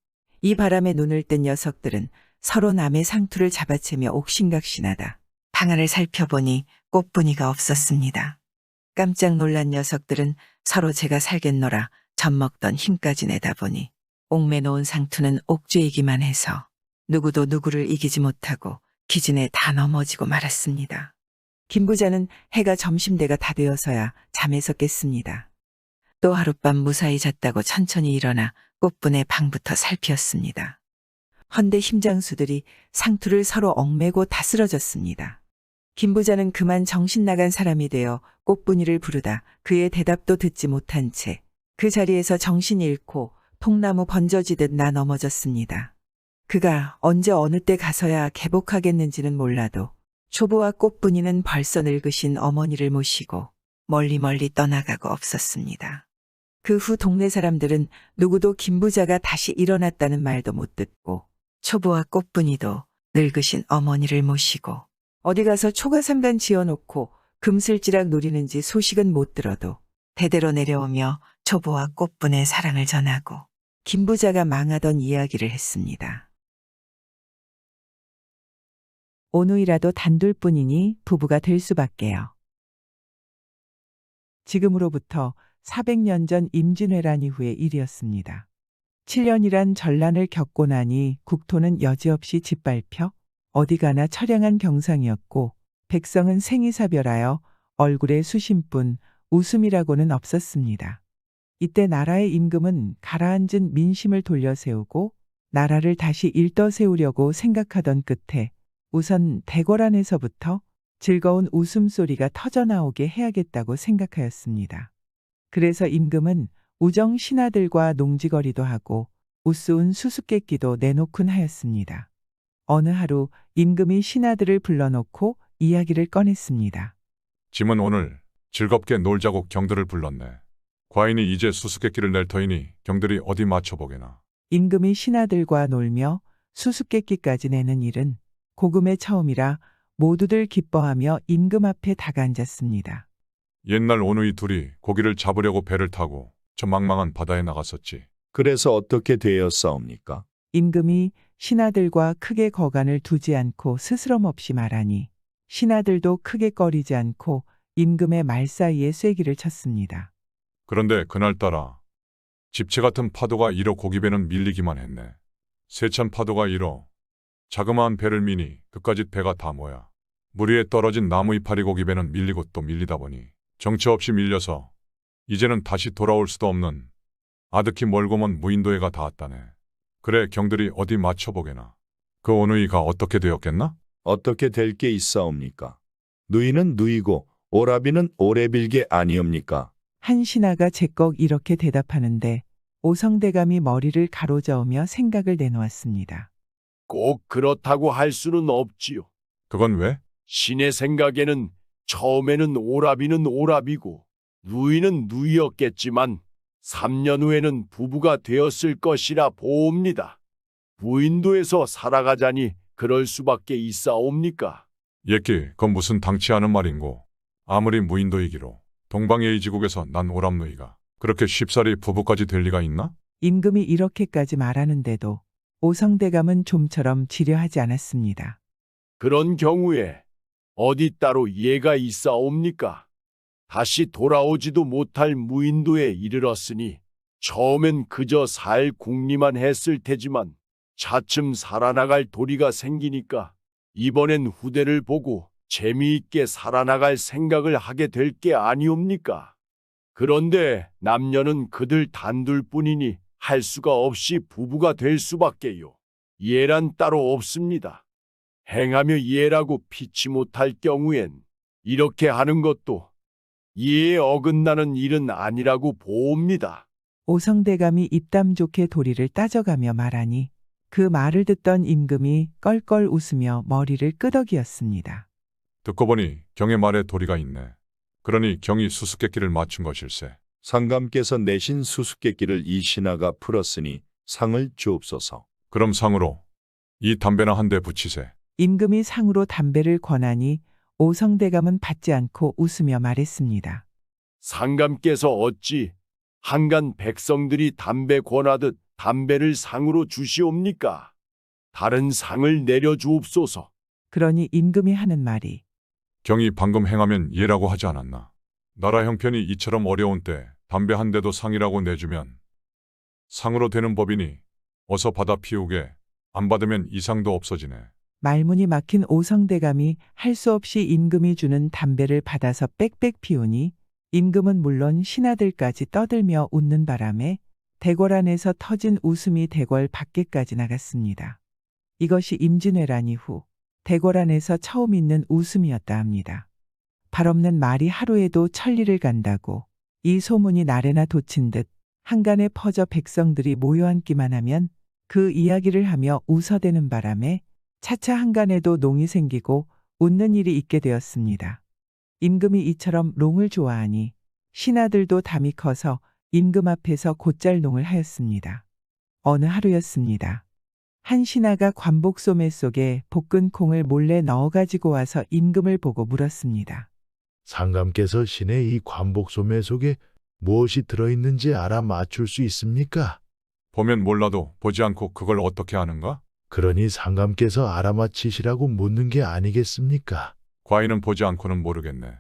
이 바람에 눈을 뜬 녀석들은 서로 남의 상투를 잡아채며 옥신각신하다 방 안을 살펴보니 꽃분이가 없었습니다. 깜짝 놀란 녀석들은 서로 제가 살겠노라 젖먹던 힘까지 내다보니 옥매놓은 상투는 옥죄이기만 해서 누구도 누구를 이기지 못하고 기진에 다 넘어지고 말았습니다. 김부자는 해가 점심대가 다 되어서야 잠에서 깼습니다. 또 하룻밤 무사히 잤다고 천천히 일어나 꽃분의 방부터 살피었습니다. 헌데 힘장수들이 상투를 서로 얽매고 다 쓰러졌습니다. 김부자는 그만 정신 나간 사람이 되어 꽃분이를 부르다 그의 대답도 듣지 못한 채 그 자리에서 정신 잃고 통나무 번져지듯 나 넘어졌습니다. 그가 언제 어느 때 가서야 개복하겠는지는 몰라도 초부와 꽃분이는 벌써 늙으신 어머니를 모시고 멀리 떠나가고 없었습니다. 그 후 동네 사람들은 누구도 김부자가 다시 일어났다는 말도 못 듣고 초부와 꽃분이도 늙으신 어머니를 모시고 어디 가서 초가삼간 지어놓고 금슬지락 누리는지 소식은 못 들어도 대대로 내려오며 초부와 꽃분의 사랑을 전하고 김부자가 망하던 이야기를 했습니다. 오누이라도 단둘뿐이니 부부가 될 수밖에요. 지금으로부터 400년 전 임진왜란 이후의 일이었습니다. 7년이란 전란을 겪고 나니 국토는 여지없이 짓밟혀 어디 가나 처량한 경상이었고 백성은 생이사별하여 얼굴에 수심뿐 웃음이라고는 없었습니다. 이때 나라의 임금은 가라앉은 민심을 돌려세우고 나라를 다시 일떠세우려고 생각하던 끝에 우선 대궐 안에서부터 즐거운 웃음소리가 터져나오게 해야겠다고 생각하였습니다. 그래서 임금은 우정 신하들과 농지거리도 하고 우스운 수수께끼도 내놓곤 하였습니다. 어느 하루 임금이 신하들을 불러놓고 이야기를 꺼냈습니다. 짐은 오늘 즐겁게 놀자고 경들을 불렀네. 과인이 이제 수수께끼를 낼 터이니 경들이 어디 맞춰보게나. 임금이 신하들과 놀며 수수께끼까지 내는 일은 고금의 처음이라 모두들 기뻐하며 임금 앞에 다가앉았습니다. 옛날 오누이 둘이 고기를 잡으려고 배를 타고 저 망망한 바다에 나갔었지. 그래서 어떻게 되었사옵니까? 임금이 신하들과 크게 거간을 두지 않고 스스럼 없이 말하니 신하들도 크게 꺼리지 않고 임금의 말 사이에 쐐기를 쳤습니다. 그런데 그날따라 집채 같은 파도가 일어 고기배는 밀리기만 했네. 세찬 파도가 일어 자그마한 배를 미니 그까짓 배가 다 모여 물 위에 떨어진 나무 이파리 고기배는 밀리고 또 밀리다 보니 정처 없이 밀려서 이제는 다시 돌아올 수도 없는 아득히 멀고 먼 무인도에가 닿았다네. 그래 경들이 어디 맞춰보게나. 그 오누이가 어떻게 되었겠나? 어떻게 될 게 있사옵니까? 누이는 누이고 오라비는 오래빌게 아니옵니까? 한 신하가 제꺽 이렇게 대답하는데 오성대감이 머리를 가로저으며 생각을 내놓았습니다. 꼭 그렇다고 할 수는 없지요. 그건 왜? 신의 생각에는 처음에는 오라비는 오라비고 누이는 누이였겠지만 3년 후에는 부부가 되었을 것이라 보옵니다. 무인도에서 살아가자니 그럴 수밖에 있사옵니까? 예끼, 그건 무슨 당치 않은 말인고. 아무리 무인도이기로 동방예의지국에서 난 오람누이가 그렇게 쉽사리 부부까지 될 리가 있나? 임금이 이렇게까지 말하는데도 오성대감은 좀처럼 지려하지 않았습니다. 그런 경우에 어디 따로 예가 있사옵니까? 다시 돌아오지도 못할 무인도에 이르렀으니 처음엔 그저 살 궁리만 했을 테지만 차츰 살아나갈 도리가 생기니까 이번엔 후대를 보고 재미있게 살아나갈 생각을 하게 될 게 아니옵니까? 그런데 남녀는 그들 단둘뿐이니 할 수가 없이 부부가 될 수밖에요. 예란 따로 없습니다. 행하며 예라고 피치 못할 경우엔 이렇게 하는 것도 예에 어긋나는 일은 아니라고 보옵니다. 오성대감이 입담 좋게 도리를 따져가며 말하니 그 말을 듣던 임금이 껄껄 웃으며 머리를 끄덕이었습니다. 듣고 보니 경의 말에 도리가 있네. 그러니 경이 수수께끼를 맞춘 것일세. 상감께서 내신 수수께끼를 이 신하가 풀었으니 상을 주옵소서. 그럼 상으로 이 담배나 한 대 붙이세. 임금이 상으로 담배를 권하니 오성대감은 받지 않고 웃으며 말했습니다. 상감께서 어찌 한간 백성들이 담배 권하듯 담배를 상으로 주시옵니까? 다른 상을 내려주옵소서. 그러니 임금이 하는 말이 경이 방금 행하면 예라고 하지 않았나. 나라 형편이 이처럼 어려운 때 담배 한 대도 상이라고 내주면 상으로 되는 법이니 어서 받아 피우게. 안 받으면 이상도 없어지네. 말문이 막힌 오성대감이 할 수 없이 임금이 주는 담배를 받아서 빽빽 피우니 임금은 물론 신하들까지 떠들며 웃는 바람에 대궐 안에서 터진 웃음이 대궐 밖에까지 나갔습니다. 이것이 임진왜란 이후 대궐 안에서 처음 있는 웃음이었다 합니다. 발 없는 말이 하루에도 천리를 간다고 이 소문이 날에나 돋친 듯 한간에 퍼져 백성들이 모여앉기만 하면 그 이야기를 하며 웃어대는 바람에 차차 한간에도 농이 생기고 웃는 일이 있게 되었습니다. 임금이 이처럼 농을 좋아하니 신하들도 담이 커서 임금 앞에서 곧잘 농을 하였습니다. 어느 하루였습니다. 한 신하가 관복소매 속에 볶은 콩을 몰래 넣어가지고 와서 임금을 보고 물었습니다. 상감께서 신의 이 관복소매 속에 무엇이 들어있는지 알아 맞출 수 있습니까? 보면 몰라도 보지 않고 그걸 어떻게 아는가? 그러니 상감께서 알아맞히시라고 묻는 게 아니겠습니까? 과인은 보지 않고는 모르겠네.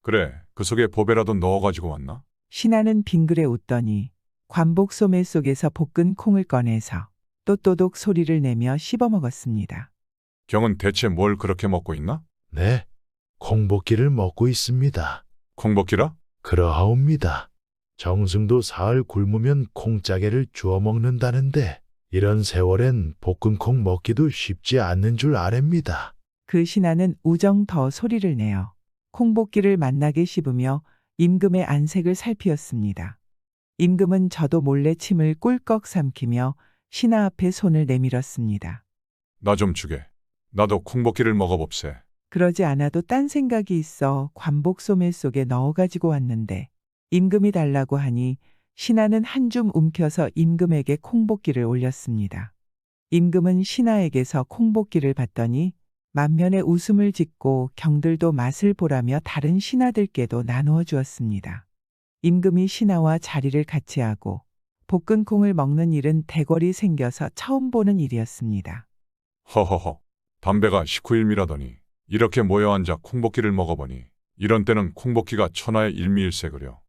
그래, 그 속에 보배라도 넣어가지고 왔나? 신하는 빙그레 웃더니 관복소매 속에서 볶은 콩을 꺼내서 또또독 소리를 내며 씹어먹었습니다. 경은 대체 뭘 그렇게 먹고 있나? 네, 콩볶이를 먹고 있습니다. 콩볶이라? 그러하옵니다. 정승도 사흘 굶으면 콩짜개를 주워 먹는다는데 이런 세월엔 볶은 콩 먹기도 쉽지 않는 줄 아랍니다. 그 신하는 우정 더 소리를 내어 콩볶이를 맛나게 씹으며 임금의 안색을 살피었습니다. 임금은 저도 몰래 침을 꿀꺽 삼키며 신하 앞에 손을 내밀었습니다. 나 좀 주게. 나도 콩볶이를 먹어봅세. 그러지 않아도 딴 생각이 있어 관복소매 속에 넣어가지고 왔는데 임금이 달라고 하니 신하는 한 줌 움켜서 임금에게 콩볶이를 올렸습니다. 임금은 신하에게서 콩볶이를 받더니 만면에 웃음을 짓고 경들도 맛을 보라며 다른 신하들께도 나누어 주었습니다. 임금이 신하와 자리를 같이 하고 볶은 콩을 먹는 일은 대궐이 생겨서 처음 보는 일이었습니다. 허허허. 담배가 식후일미라더니 이렇게 모여 앉아 콩볶이를 먹어보니 이런 때는 콩볶이가 천하의 일미일색으려.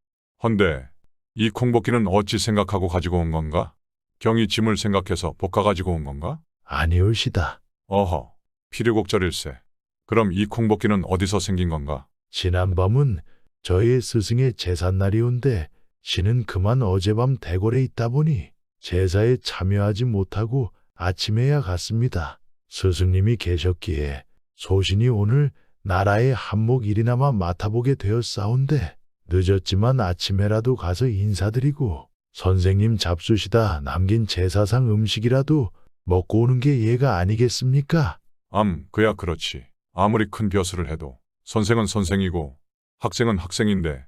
헌데 이 콩볶이는 어찌 생각하고 가지고 온 건가? 경이 짐을 생각해서 볶아 가지고 온 건가? 아니올시다. 어허, 필요곡절일세. 그럼 이 콩볶이는 어디서 생긴 건가? 지난밤은 저희 스승의 제삿날이온데 신은 그만 어젯밤 대궐에 있다 보니 제사에 참여하지 못하고 아침에야 갔습니다. 스승님이 계셨기에 소신이 오늘 나라의 한몫 일이나마 맡아보게 되었사온데 늦었지만 아침에라도 가서 인사드리고 선생님 잡수시다 남긴 제사상 음식이라도 먹고 오는 게 예가 아니겠습니까? 그야 그렇지. 아무리 큰 벼슬을 해도 선생은 선생이고 학생은 학생인데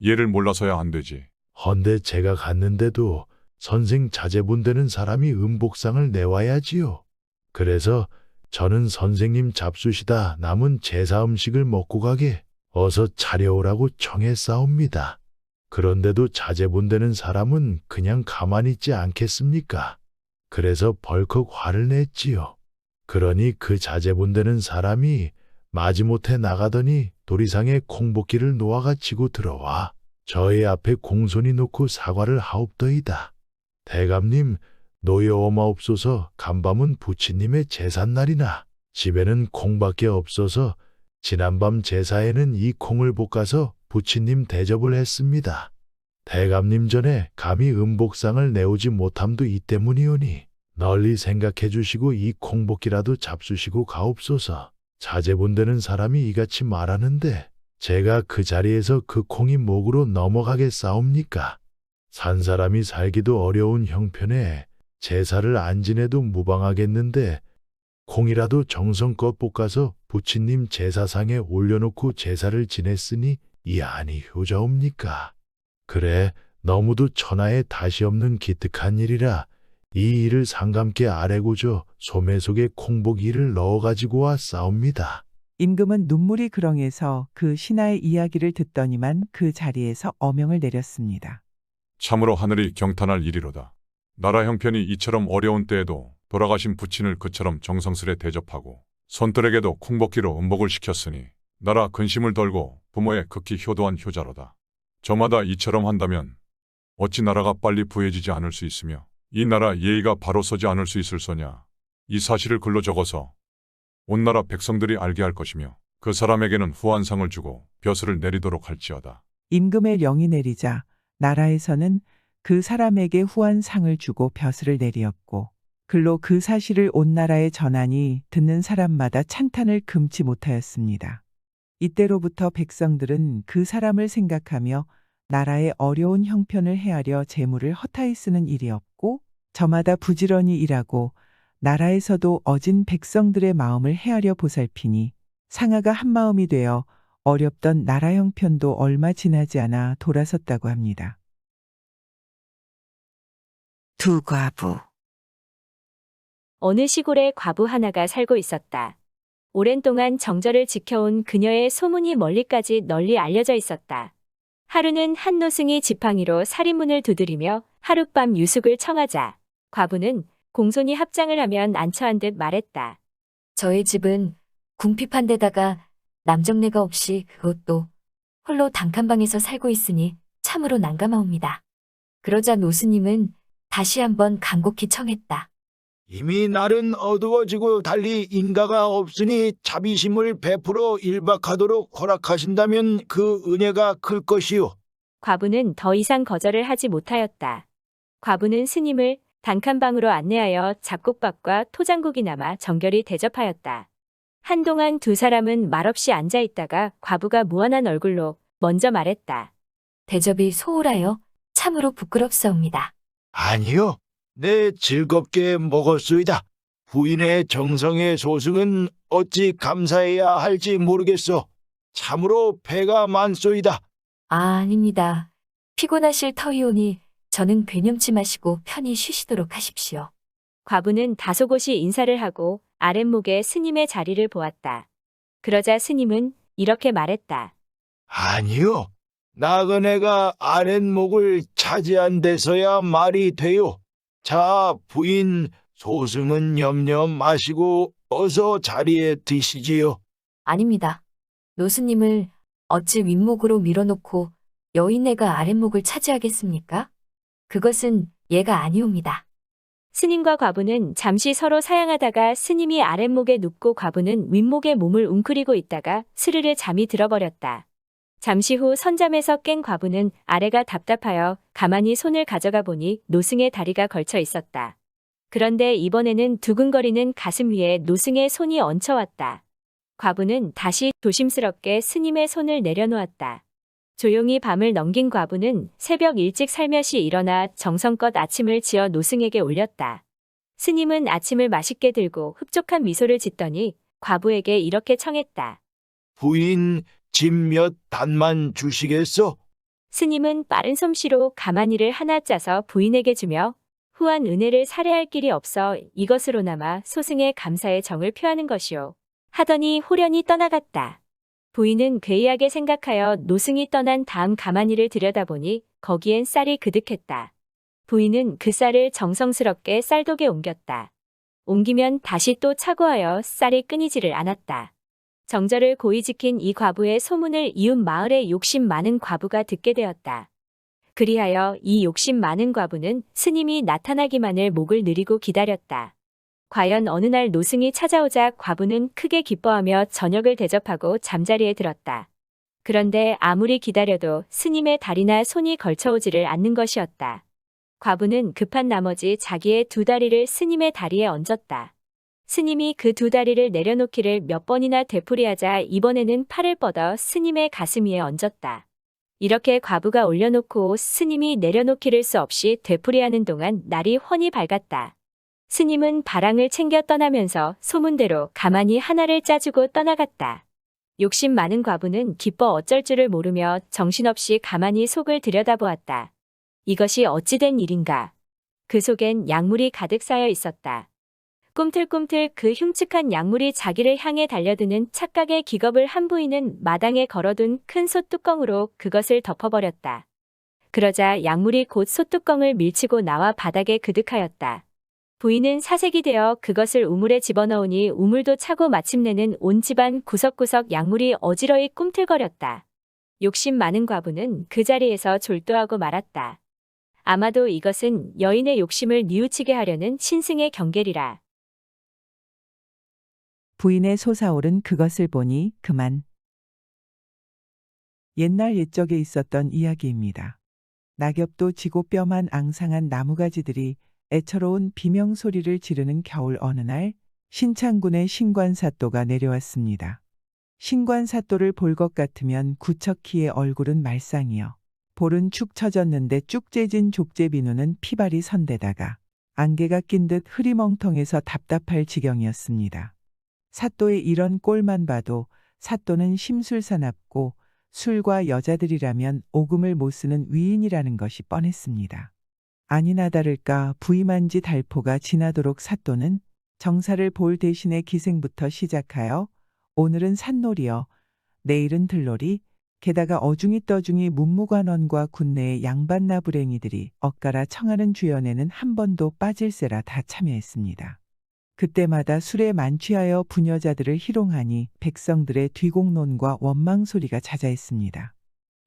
얘를 몰라서야 안 되지. 헌데 제가 갔는데도 선생 자제분 되는 사람이 음복상을 내와야지요. 그래서 저는 선생님 잡수시다 남은 제사 음식을 먹고 가게 어서 차려오라고 청했사옵니다. 그런데도 자제분 되는 사람은 그냥 가만히 있지 않겠습니까? 그래서 벌컥 화를 냈지요. 그러니 그 자제분 되는 사람이 마지못해 나가더니 도리상에 콩볶이를 놓아가 치고 들어와 저희 앞에 공손히 놓고 사과를 하옵더이다. 대감님, 노여오마옵소서. 간밤은 부처님의 제삿날이나 집에는 콩밖에 없어서 지난밤 제사에는 이 콩을 볶아서 부처님 대접을 했습니다. 대감님 전에 감히 음복상을 내오지 못함도 이 때문이오니 널리 생각해 주시고 이 콩볶이라도 잡수시고 가옵소서. 자제분 되는 사람이 이같이 말하는데 제가 그 자리에서 그 콩이 목으로 넘어가겠사옵니까? 산 사람이 살기도 어려운 형편에 제사를 안 지내도 무방하겠는데 콩이라도 정성껏 볶아서 부처님 제사상에 올려놓고 제사를 지냈으니 이 안이 효자옵니까? 그래, 너무도 천하에 다시 없는 기특한 일이라 이 일을 상감께 아뢰고저 소매 속에 콩볶이를 넣어가지고 왔사옵니다. 임금은 눈물이 그렁해서 그 신하의 이야기를 듣더니만 그 자리에서 어명을 내렸습니다. 참으로 하늘이 경탄할 일이로다. 나라 형편이 이처럼 어려운 때에도 돌아가신 부친을 그처럼 정성스레 대접하고 손들에게도 콩볶이로 음복을 시켰으니 나라 근심을 덜고 부모의 극히 효도한 효자로다. 저마다 이처럼 한다면 어찌 나라가 빨리 부해지지 않을 수 있으며 이 나라 예의가 바로 서지 않을 수 있을 소냐. 이 사실을 글로 적어서 온 나라 백성들이 알게 할 것이며 그 사람에게는 후한상을 주고 벼슬을 내리도록 할지어다. 임금의 명이 내리자 나라에서는 그 사람에게 후한상을 주고 벼슬을 내리었고 글로 그 사실을 온 나라에 전하니 듣는 사람마다 찬탄을 금치 못하였습니다. 이때로부터 백성들은 그 사람을 생각하며 나라의 어려운 형편을 헤아려 재물을 허타히 쓰는 일이 없고 저마다 부지런히 일하고 나라에서도 어진 백성들의 마음을 헤아려 보살피니 상하가 한마음이 되어 어렵던 나라 형편도 얼마 지나지 않아 돌아섰다고 합니다. 두 과부. 어느 시골에 과부 하나가 살고 있었다. 오랜 동안 정절을 지켜온 그녀의 소문이 멀리까지 널리 알려져 있었다. 하루는 한 노승이 지팡이로 살인문을 두드리며 하룻밤 유숙을 청하자 과부는 공손히 합장을 하면 안처한 듯 말했다. 저희 집은 궁핍한 데다가 남정네가 없이 그것도 홀로 단칸방에서 살고 있으니 참으로 난감하옵니다. 그러자 노스님은 다시 한번 간곡히 청했다. 이미 날은 어두워지고 달리 인가가 없으니 자비심을 베풀어 일박하도록 허락하신다면 그 은혜가 클 것이요. 과부는 더 이상 거절을 하지 못하였다. 과부는 스님을 단칸방으로 안내하여 잡곡밥과 토장국이 남아 정결히 대접하였다. 한동안 두 사람은 말없이 앉아있다가 과부가 무한한 얼굴로 먼저 말했다. 대접이 소홀하여 참으로 부끄럽사옵니다. 아니요. 내 즐겁게 먹었소이다. 부인의 정성의 소승은 어찌 감사해야 할지 모르겠소. 참으로 배가 많소이다. 아닙니다. 피곤하실 터이오니 저는 괴념치 마시고 편히 쉬시도록 하십시오. 과부는 다소곳이 인사를 하고 아랫목에 스님의 자리를 보았다. 그러자 스님은 이렇게 말했다. 아니요. 나그네가 아랫목을 차지한 데서야 말이 돼요. 자, 부인, 소승은 염려 마시고 어서 자리에 드시지요. 아닙니다. 노스님을 어찌 윗목으로 밀어놓고 여인네가 아랫목을 차지하겠습니까? 그것은 예가 아니옵니다. 스님과 과부는 잠시 서로 사양하다가 스님이 아랫목에 눕고 과부는 윗목에 몸을 웅크리고 있다가 스르르 잠이 들어버렸다. 잠시 후 선잠에서 깬 과부는 아래가 답답하여 가만히 손을 가져가 보니 노승의 다리가 걸쳐 있었다. 그런데 이번에는 두근거리는 가슴 위에 노승의 손이 얹혀왔다. 과부는 다시 조심스럽게 스님의 손을 내려놓았다. 조용히 밤을 넘긴 과부는 새벽 일찍 살며시 일어나 정성껏 아침을 지어 노승에게 올렸다. 스님은 아침을 맛있게 들고 흡족한 미소를 짓더니 과부에게 이렇게 청했다. 부인, 집 몇 단만 주시겠소? 스님은 빠른 솜씨로 가마니를 하나 짜서 부인에게 주며 후한 은혜를 살해할 길이 없어 이것으로나마 소승의 감사의 정을 표하는 것이오. 하더니 호련히 떠나갔다. 부인은 괴이하게 생각하여 노승이 떠난 다음 가마니를 들여다보니 거기엔 쌀이 그득했다. 부인은 그 쌀을 정성스럽게 쌀독에 옮겼다. 옮기면 다시 또 차고하여 쌀이 끊이지를 않았다. 정절을 고이 지킨 이 과부의 소문을 이웃 마을의 욕심 많은 과부가 듣게 되었다. 그리하여 이 욕심 많은 과부는 스님이 나타나기만을 목을 느리고 기다렸다. 과연 어느 날 노승이 찾아오자 과부는 크게 기뻐하며 저녁을 대접하고 잠자리에 들었다. 그런데 아무리 기다려도 스님의 다리나 손이 걸쳐오지를 않는 것이었다. 과부는 급한 나머지 자기의 두 다리를 스님의 다리에 얹었다. 스님이 그 두 다리를 내려놓기를 몇 번이나 되풀이하자 이번에는 팔을 뻗어 스님의 가슴 위에 얹었다. 이렇게 과부가 올려놓고 스님이 내려놓기를 수 없이 되풀이하는 동안 날이 훤히 밝았다. 스님은 바랑을 챙겨 떠나면서 소문대로 가만히 하나를 짜주고 떠나갔다. 욕심 많은 과부는 기뻐 어쩔 줄을 모르며 정신없이 가만히 속을 들여다보았다. 이것이 어찌된 일인가? 그 속엔 약물이 가득 쌓여 있었다. 꿈틀꿈틀 그 흉측한 약물이 자기를 향해 달려드는 착각의 기겁을 한 부인은 마당에 걸어둔 큰 솥뚜껑으로 그것을 덮어버렸다. 그러자 약물이 곧 솥뚜껑을 밀치고 나와 바닥에 그득하였다. 부인은 사색이 되어 그것을 우물에 집어넣으니 우물도 차고 마침내는 온 집안 구석구석 약물이 어지러이 꿈틀거렸다. 욕심 많은 과부는 그 자리에서 졸도하고 말았다. 아마도 이것은 여인의 욕심을 뉘우치게 하려는 신승의 경계리라. 부인의 솟아오른 그것을 보니 그만. 옛날 옛적에 있었던 이야기입니다. 낙엽도 지고 뼈만 앙상한 나무가지들이 애처로운 비명소리를 지르는 겨울 어느 날 신창군의 신관사또가 내려왔습니다. 신관사또를 볼 것 같으면 구척희의 얼굴은 말상이요. 볼은 축 처졌는데 쭉 재진 족제비누는 피발이 선데다가 안개가 낀 듯 흐리멍텅해서 답답할 지경이었습니다. 사또의 이런 꼴만 봐도 사또는 심술사납고 술과 여자들이라면 오금을 못 쓰는 위인이라는 것이 뻔했습니다. 아니나 다를까 부임한지 달포가 지나도록 사또는 정사를 볼 대신에 기생부터 시작하여 오늘은 산놀이여 내일은 들놀이 게다가 어중이 떠중이 문무관원과 군내의 양반나 불행이들이 엇갈아 청하는 주연에는 한 번도 빠질세라 다 참여했습니다. 그때마다 술에 만취하여 부녀자들을 희롱하니 백성들의 뒤공론과 원망소리가 자자했습니다.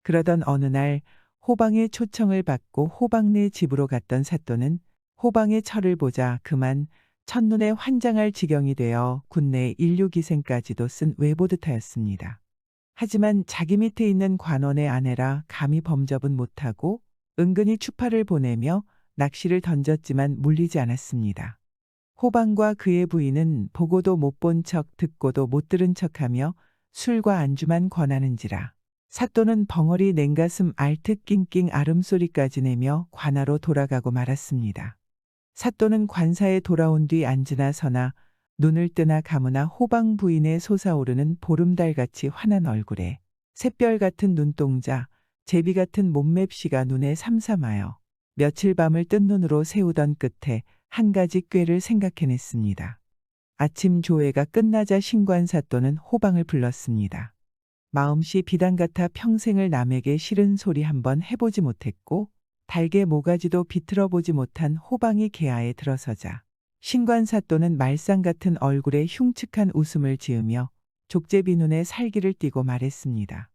그러던 어느 날 호방의 초청을 받고 호방네 집으로 갔던 사또는 호방의 철을 보자 그만 첫눈에 환장할 지경이 되어 군내 인류기생까지도 쓴 외보듯하였습니다. 하지만 자기 밑에 있는 관원의 아내라 감히 범접은 못하고 은근히 추파를 보내며 낚시를 던졌지만 물리지 않았습니다. 호방과 그의 부인은 보고도 못 본 척 듣고도 못 들은 척하며 술과 안주만 권하는지라 사또는 벙어리 냉가슴 알트 낑낑 아름소리까지 내며 관하로 돌아가고 말았습니다. 사또는 관사에 돌아온 뒤 앉으나 서나 눈을 뜨나 감으나 호방 부인의 솟아오르는 보름달같이 환한 얼굴에 샛별 같은 눈동자, 제비 같은 몸맵시가 눈에 삼삼하여 며칠 밤을 뜬 눈으로 세우던 끝에 한 가지 꾀를 생각해냈습니다. 아침 조회가 끝나자 신관사또는 호방을 불렀습니다. 마음씨 비단 같아 평생을 남에게 싫은 소리 한번 해보지 못했고 달개 모가지도 비틀어보지 못한 호방이 개하에 들어서자 신관사또는 말상 같은 얼굴에 흉측한 웃음을 지으며 족제비 눈에 살기를 띠고 말했습니다.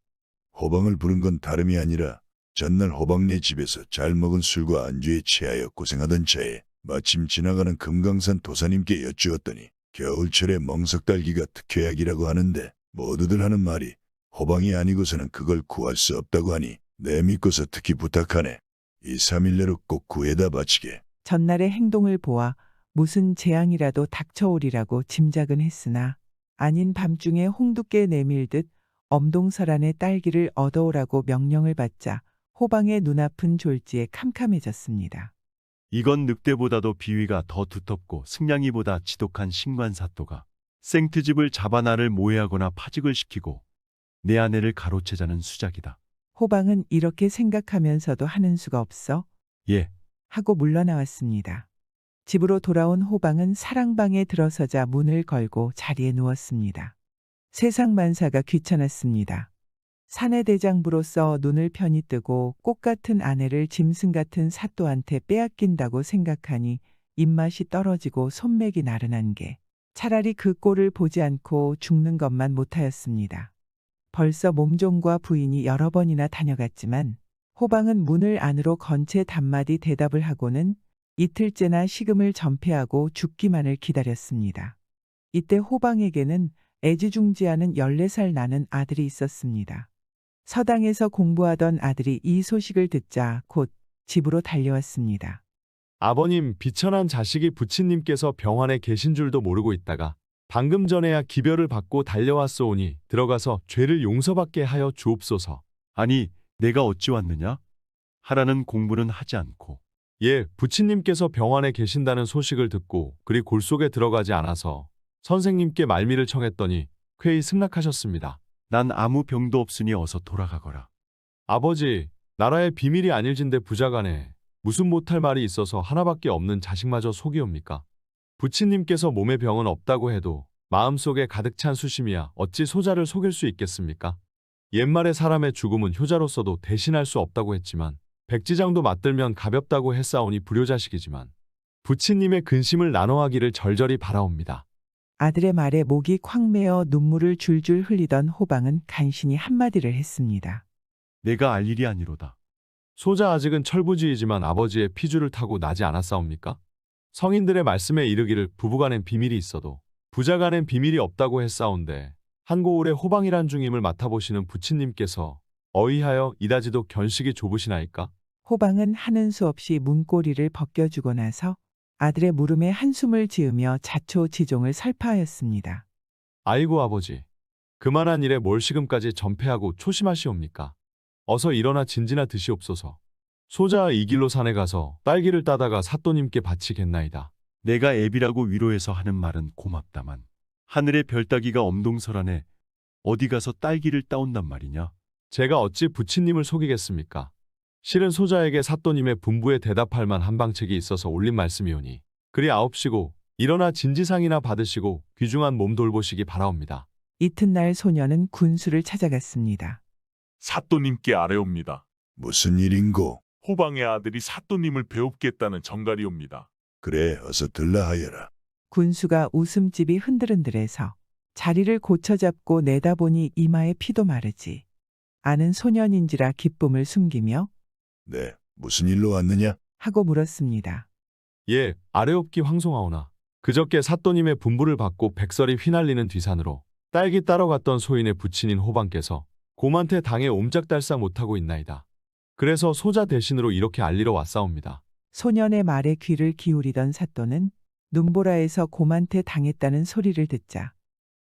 호방을 부른 건 다름이 아니라 전날 호방네 집에서 잘 먹은 술과 안주에 취하여 고생하던 차에 마침 지나가는 금강산 도사님께 여쭈었더니 겨울철에 멍석달기가 특효약이라고 하는데 모두들 하는 말이 호방이 아니고서는 그걸 구할 수 없다고 하니 내 믿고서 특히 부탁하네. 2, 3일 내로 꼭 구해다 바치게. 전날의 행동을 보아 무슨 재앙이라도 닥쳐오리라고 짐작은 했으나 아닌 밤중에 홍두깨 내밀듯 엄동설안의 딸기를 얻어오라고 명령을 받자 호방의 눈아픈 졸지에 캄캄해졌습니다. 이건 늑대보다도 비위가 더 두텁고 승냥이보다 지독한 신관사또가 생트집을 잡아 나를 모해하거나 파직을 시키고 내 아내를 가로채자는 수작이다. 호방은 이렇게 생각하면서도 하는 수가 없어 예, 하고 물러나왔습니다. 집으로 돌아온 호방은 사랑방에 들어서자 문을 걸고 자리에 누웠습니다. 세상 만사가 귀찮았습니다. 사내 대장부로서 눈을 편히 뜨고 꽃 같은 아내를 짐승 같은 사또한테 빼앗긴다고 생각하니 입맛이 떨어지고 손맥이 나른한 게 차라리 그 꼴을 보지 않고 죽는 것만 못하였습니다. 벌써 몸종과 부인이 여러 번이나 다녀갔지만 호방은 문을 안으로 건 채 단마디 대답을 하고는 이틀째나 식음을 전폐하고 죽기만을 기다렸습니다. 이때 호방에게는 애지중지하는 14살 나는 아들이 있었습니다. 서당에서 공부하던 아들이 이 소식을 듣자 곧 집으로 달려왔습니다. 아버님, 비천한 자식이 부친님께서 병환에 계신 줄도 모르고 있다가 방금 전에야 기별을 받고 달려왔소오니 들어가서 죄를 용서받게 하여 주옵소서. 아니 내가 어찌 왔느냐? 하라는 공부는 하지 않고. 예, 부친님께서 병환에 계신다는 소식을 듣고 그리 골속에 들어가지 않아서 선생님께 말미를 청했더니 쾌히 승낙하셨습니다. 난 아무 병도 없으니 어서 돌아가거라. 아버지, 나라의 비밀이 아닐진데 부자간에 무슨 못할 말이 있어서 하나밖에 없는 자식마저 속이옵니까? 부친님께서 몸에 병은 없다고 해도 마음속에 가득 찬 수심이야 어찌 소자를 속일 수 있겠습니까? 옛말에 사람의 죽음은 효자로서도 대신할 수 없다고 했지만 백지장도 맞들면 가볍다고 했사오니 불효자식이지만 부친님의 근심을 나눠하기를 절절히 바라옵니다. 아들의 말에 목이 콱 메어 눈물을 줄줄 흘리던 호방은 간신히 한마디를 했습니다. 내가 알 일이 아니로다. 소자 아직은 철부지이지만 아버지의 피주를 타고 나지 않았사옵니까? 성인들의 말씀에 이르기를 부부간엔 비밀이 있어도 부자간엔 비밀이 없다고 했사온데 한고을의 호방이란 중임을 맡아보시는 부친님께서 어이하여 이다지도 견식이 좁으시나이까? 호방은 하는 수 없이 문고리를 벗겨주고 나서 아들의 물음에 한숨을 지으며 자초지종을 설파하였습니다. 아이고 아버지, 그만한 일에 뭘 시금까지 전폐하고 초심하시옵니까? 어서 일어나 진지나 드시옵소서. 소자 이 길로 산에 가서 딸기를 따다가 사또님께 바치겠나이다. 내가 애비라고 위로해서 하는 말은 고맙다만 하늘의 별따기가 엄동설하네 어디 가서 딸기를 따온단 말이냐? 제가 어찌 부친님을 속이겠습니까? 실은 소자에게 사또님의 분부에 대답할 만 한방책이 있어서 올린 말씀이오니 그리 아옵시고 일어나 진지상이나 받으시고 귀중한 몸 돌보시기 바라옵니다. 이튿날 소녀는 군수를 찾아갔습니다. 사또님께 아뢰옵니다. 무슨 일인고? 호방의 아들이 사또님을 배웁겠다는 정갈이옵니다. 그래 어서 들라 하여라. 군수가 웃음집이 흔들흔들해서 자리를 고쳐잡고 내다보니 이마에 피도 마르지 않은 소년인지라 기쁨을 숨기며 네, 무슨 일로 왔느냐? 하고 물었습니다. 예, 아뢰옵기 황송하오나 그저께 사또님의 분부를 받고 백설이 휘날리는 뒤산으로 딸기 따러 갔던 소인의 부친인 호방께서 곰한테 당해 옴짝달싹 못하고 있나이다. 그래서 소자 대신으로 이렇게 알리러 왔사옵니다. 소년의 말에 귀를 기울이던 사또는 눈보라에서 곰한테 당했다는 소리를 듣자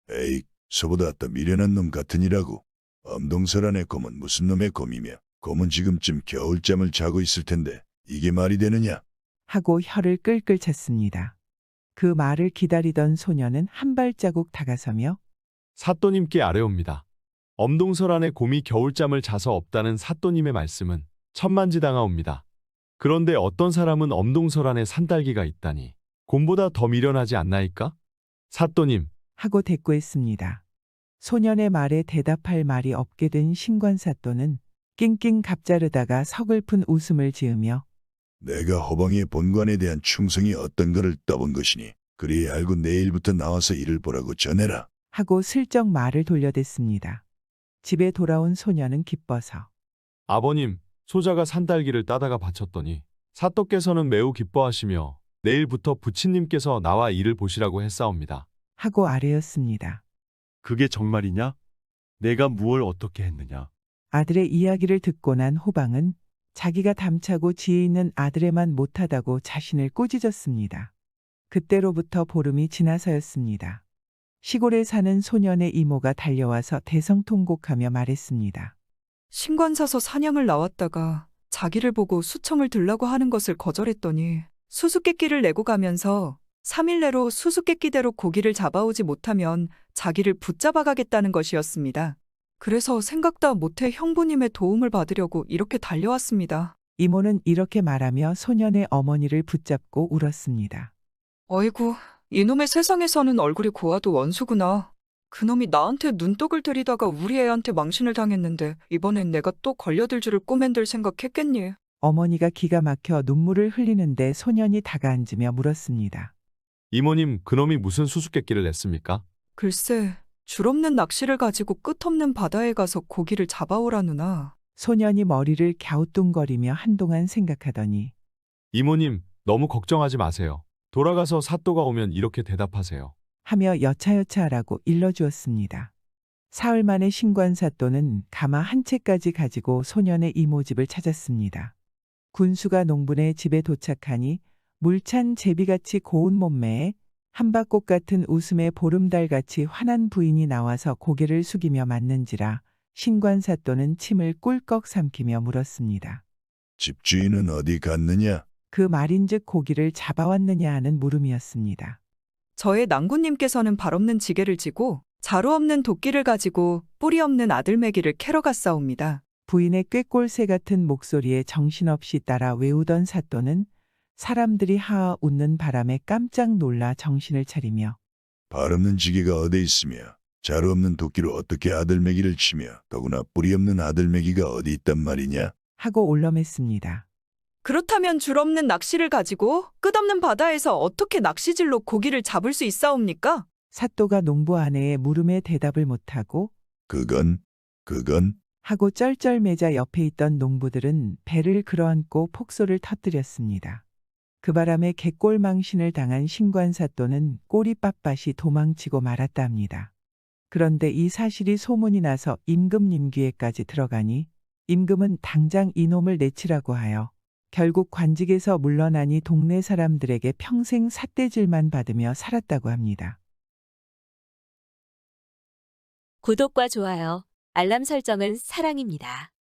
에이, 소보다 더 미련한 놈 같으니라고. 엄동설안의 곰은 무슨 놈의 곰이며 곰은 지금쯤 겨울잠을 자고 있을 텐데 이게 말이 되느냐? 하고 혀를 끌끌 찼습니다. 그 말을 기다리던 소년은 한 발자국 다가서며 사또님께 아뢰옵니다. 엄동설안의 곰이 겨울잠을 자서 없다는 사또님의 말씀은 천만지당하옵니다. 그런데 어떤 사람은 엄동설안에 산딸기가 있다니 곰보다 더 미련하지 않나이까? 사또님 하고 대꾸했습니다. 소년의 말에 대답할 말이 없게 된 신관사또는 낑낑 갑자르다가 서글픈 웃음을 지으며 내가 호방의 본관에 대한 충성이 어떤 거를 떠본 것이니 그리 알고 내일부터 나와서 일을 보라고 전해라. 하고 슬쩍 말을 돌려댔습니다. 집에 돌아온 소년은 기뻐서 아버님, 소자가 산딸기를 따다가 바쳤더니 사또께서는 매우 기뻐하시며 내일부터 부친님께서 나와 일을 보시라고 했사옵니다. 하고 아뢰었습니다. 그게 정말이냐? 내가 무얼 어떻게 했느냐? 아들의 이야기를 듣고 난 호방은 자기가 담차고 지혜 있는 아들에만 못하다고 자신을 꾸짖었습니다. 그때로부터 보름이 지나서였습니다. 시골에 사는 소년의 이모가 달려와서 대성통곡하며 말했습니다. 신관사서 사냥을 나왔다가 자기를 보고 수청을 들라고 하는 것을 거절했더니 수수께끼를 내고 가면서 3일 내로 수수께끼대로 고기를 잡아오지 못하면 자기를 붙잡아가겠다는 것이었습니다. 그래서 생각다 못해 형부님의 도움을 받으려고 이렇게 달려왔습니다. 이모는 이렇게 말하며 소년의 어머니를 붙잡고 울었습니다. 어이구, 이놈의 세상에서는 얼굴이 고와도 원수구나. 그놈이 나한테 눈독을 들이다가 우리 애한테 망신을 당했는데 이번엔 내가 또 걸려들 줄을 꼬맨들 생각했겠니? 어머니가 기가 막혀 눈물을 흘리는데 소년이 다가앉으며 물었습니다. 이모님, 그놈이 무슨 수수께끼를 냈습니까? 글쎄, 줄 없는 낚시를 가지고 끝없는 바다에 가서 고기를 잡아오라누나. 소년이 머리를 갸우뚱거리며 한동안 생각하더니 이모님, 너무 걱정하지 마세요. 돌아가서 사또가 오면 이렇게 대답하세요. 하며 여차여차하라고 일러주었습니다. 사흘 만에 신관사또는 가마 한 채까지 가지고 소년의 이모 집을 찾았습니다. 군수가 농부네 집에 도착하니 물찬 제비같이 고운 몸매에 한박꽃 같은 웃음에 보름달같이 환한 부인이 나와서 고개를 숙이며 맞는지라 신관사또는 침을 꿀꺽 삼키며 물었습니다. 집주인은 어디 갔느냐? 그 말인즉 고기를 잡아왔느냐 하는 물음이었습니다. 저의 낭구님께서는 발 없는 지게를 지고 자루 없는 도끼를 가지고 뿌리 없는 아들매기를 캐러 갔사옵니다. 부인의 꾀꼴새 같은 목소리에 정신없이 따라 외우던 사또는 사람들이 하아 웃는 바람에 깜짝 놀라 정신을 차리며 발 없는 지게가 어디 있으며 자루 없는 도끼로 어떻게 아들매기를 치며 더구나 뿌리 없는 아들매기가 어디 있단 말이냐? 하고 올럼했습니다. 그렇다면 줄 없는 낚시를 가지고 끝없는 바다에서 어떻게 낚시질로 고기를 잡을 수 있사옵니까? 사또가 농부 아내의 물음에 대답을 못하고 그건 하고 쩔쩔매자 옆에 있던 농부들은 배를 끌어안고 폭소를 터뜨렸습니다. 그 바람에 갯골망신을 당한 신관사또는 꼬리 빳빳이 도망치고 말았다 합니다. 그런데 이 사실이 소문이 나서 임금님 귀에까지 들어가니 임금은 당장 이놈을 내치라고 하여 결국 관직에서 물러나니 동네 사람들에게 평생 삿대질만 받으며 살았다고 합니다. 구독과 좋아요, 알람 설정은 사랑입니다.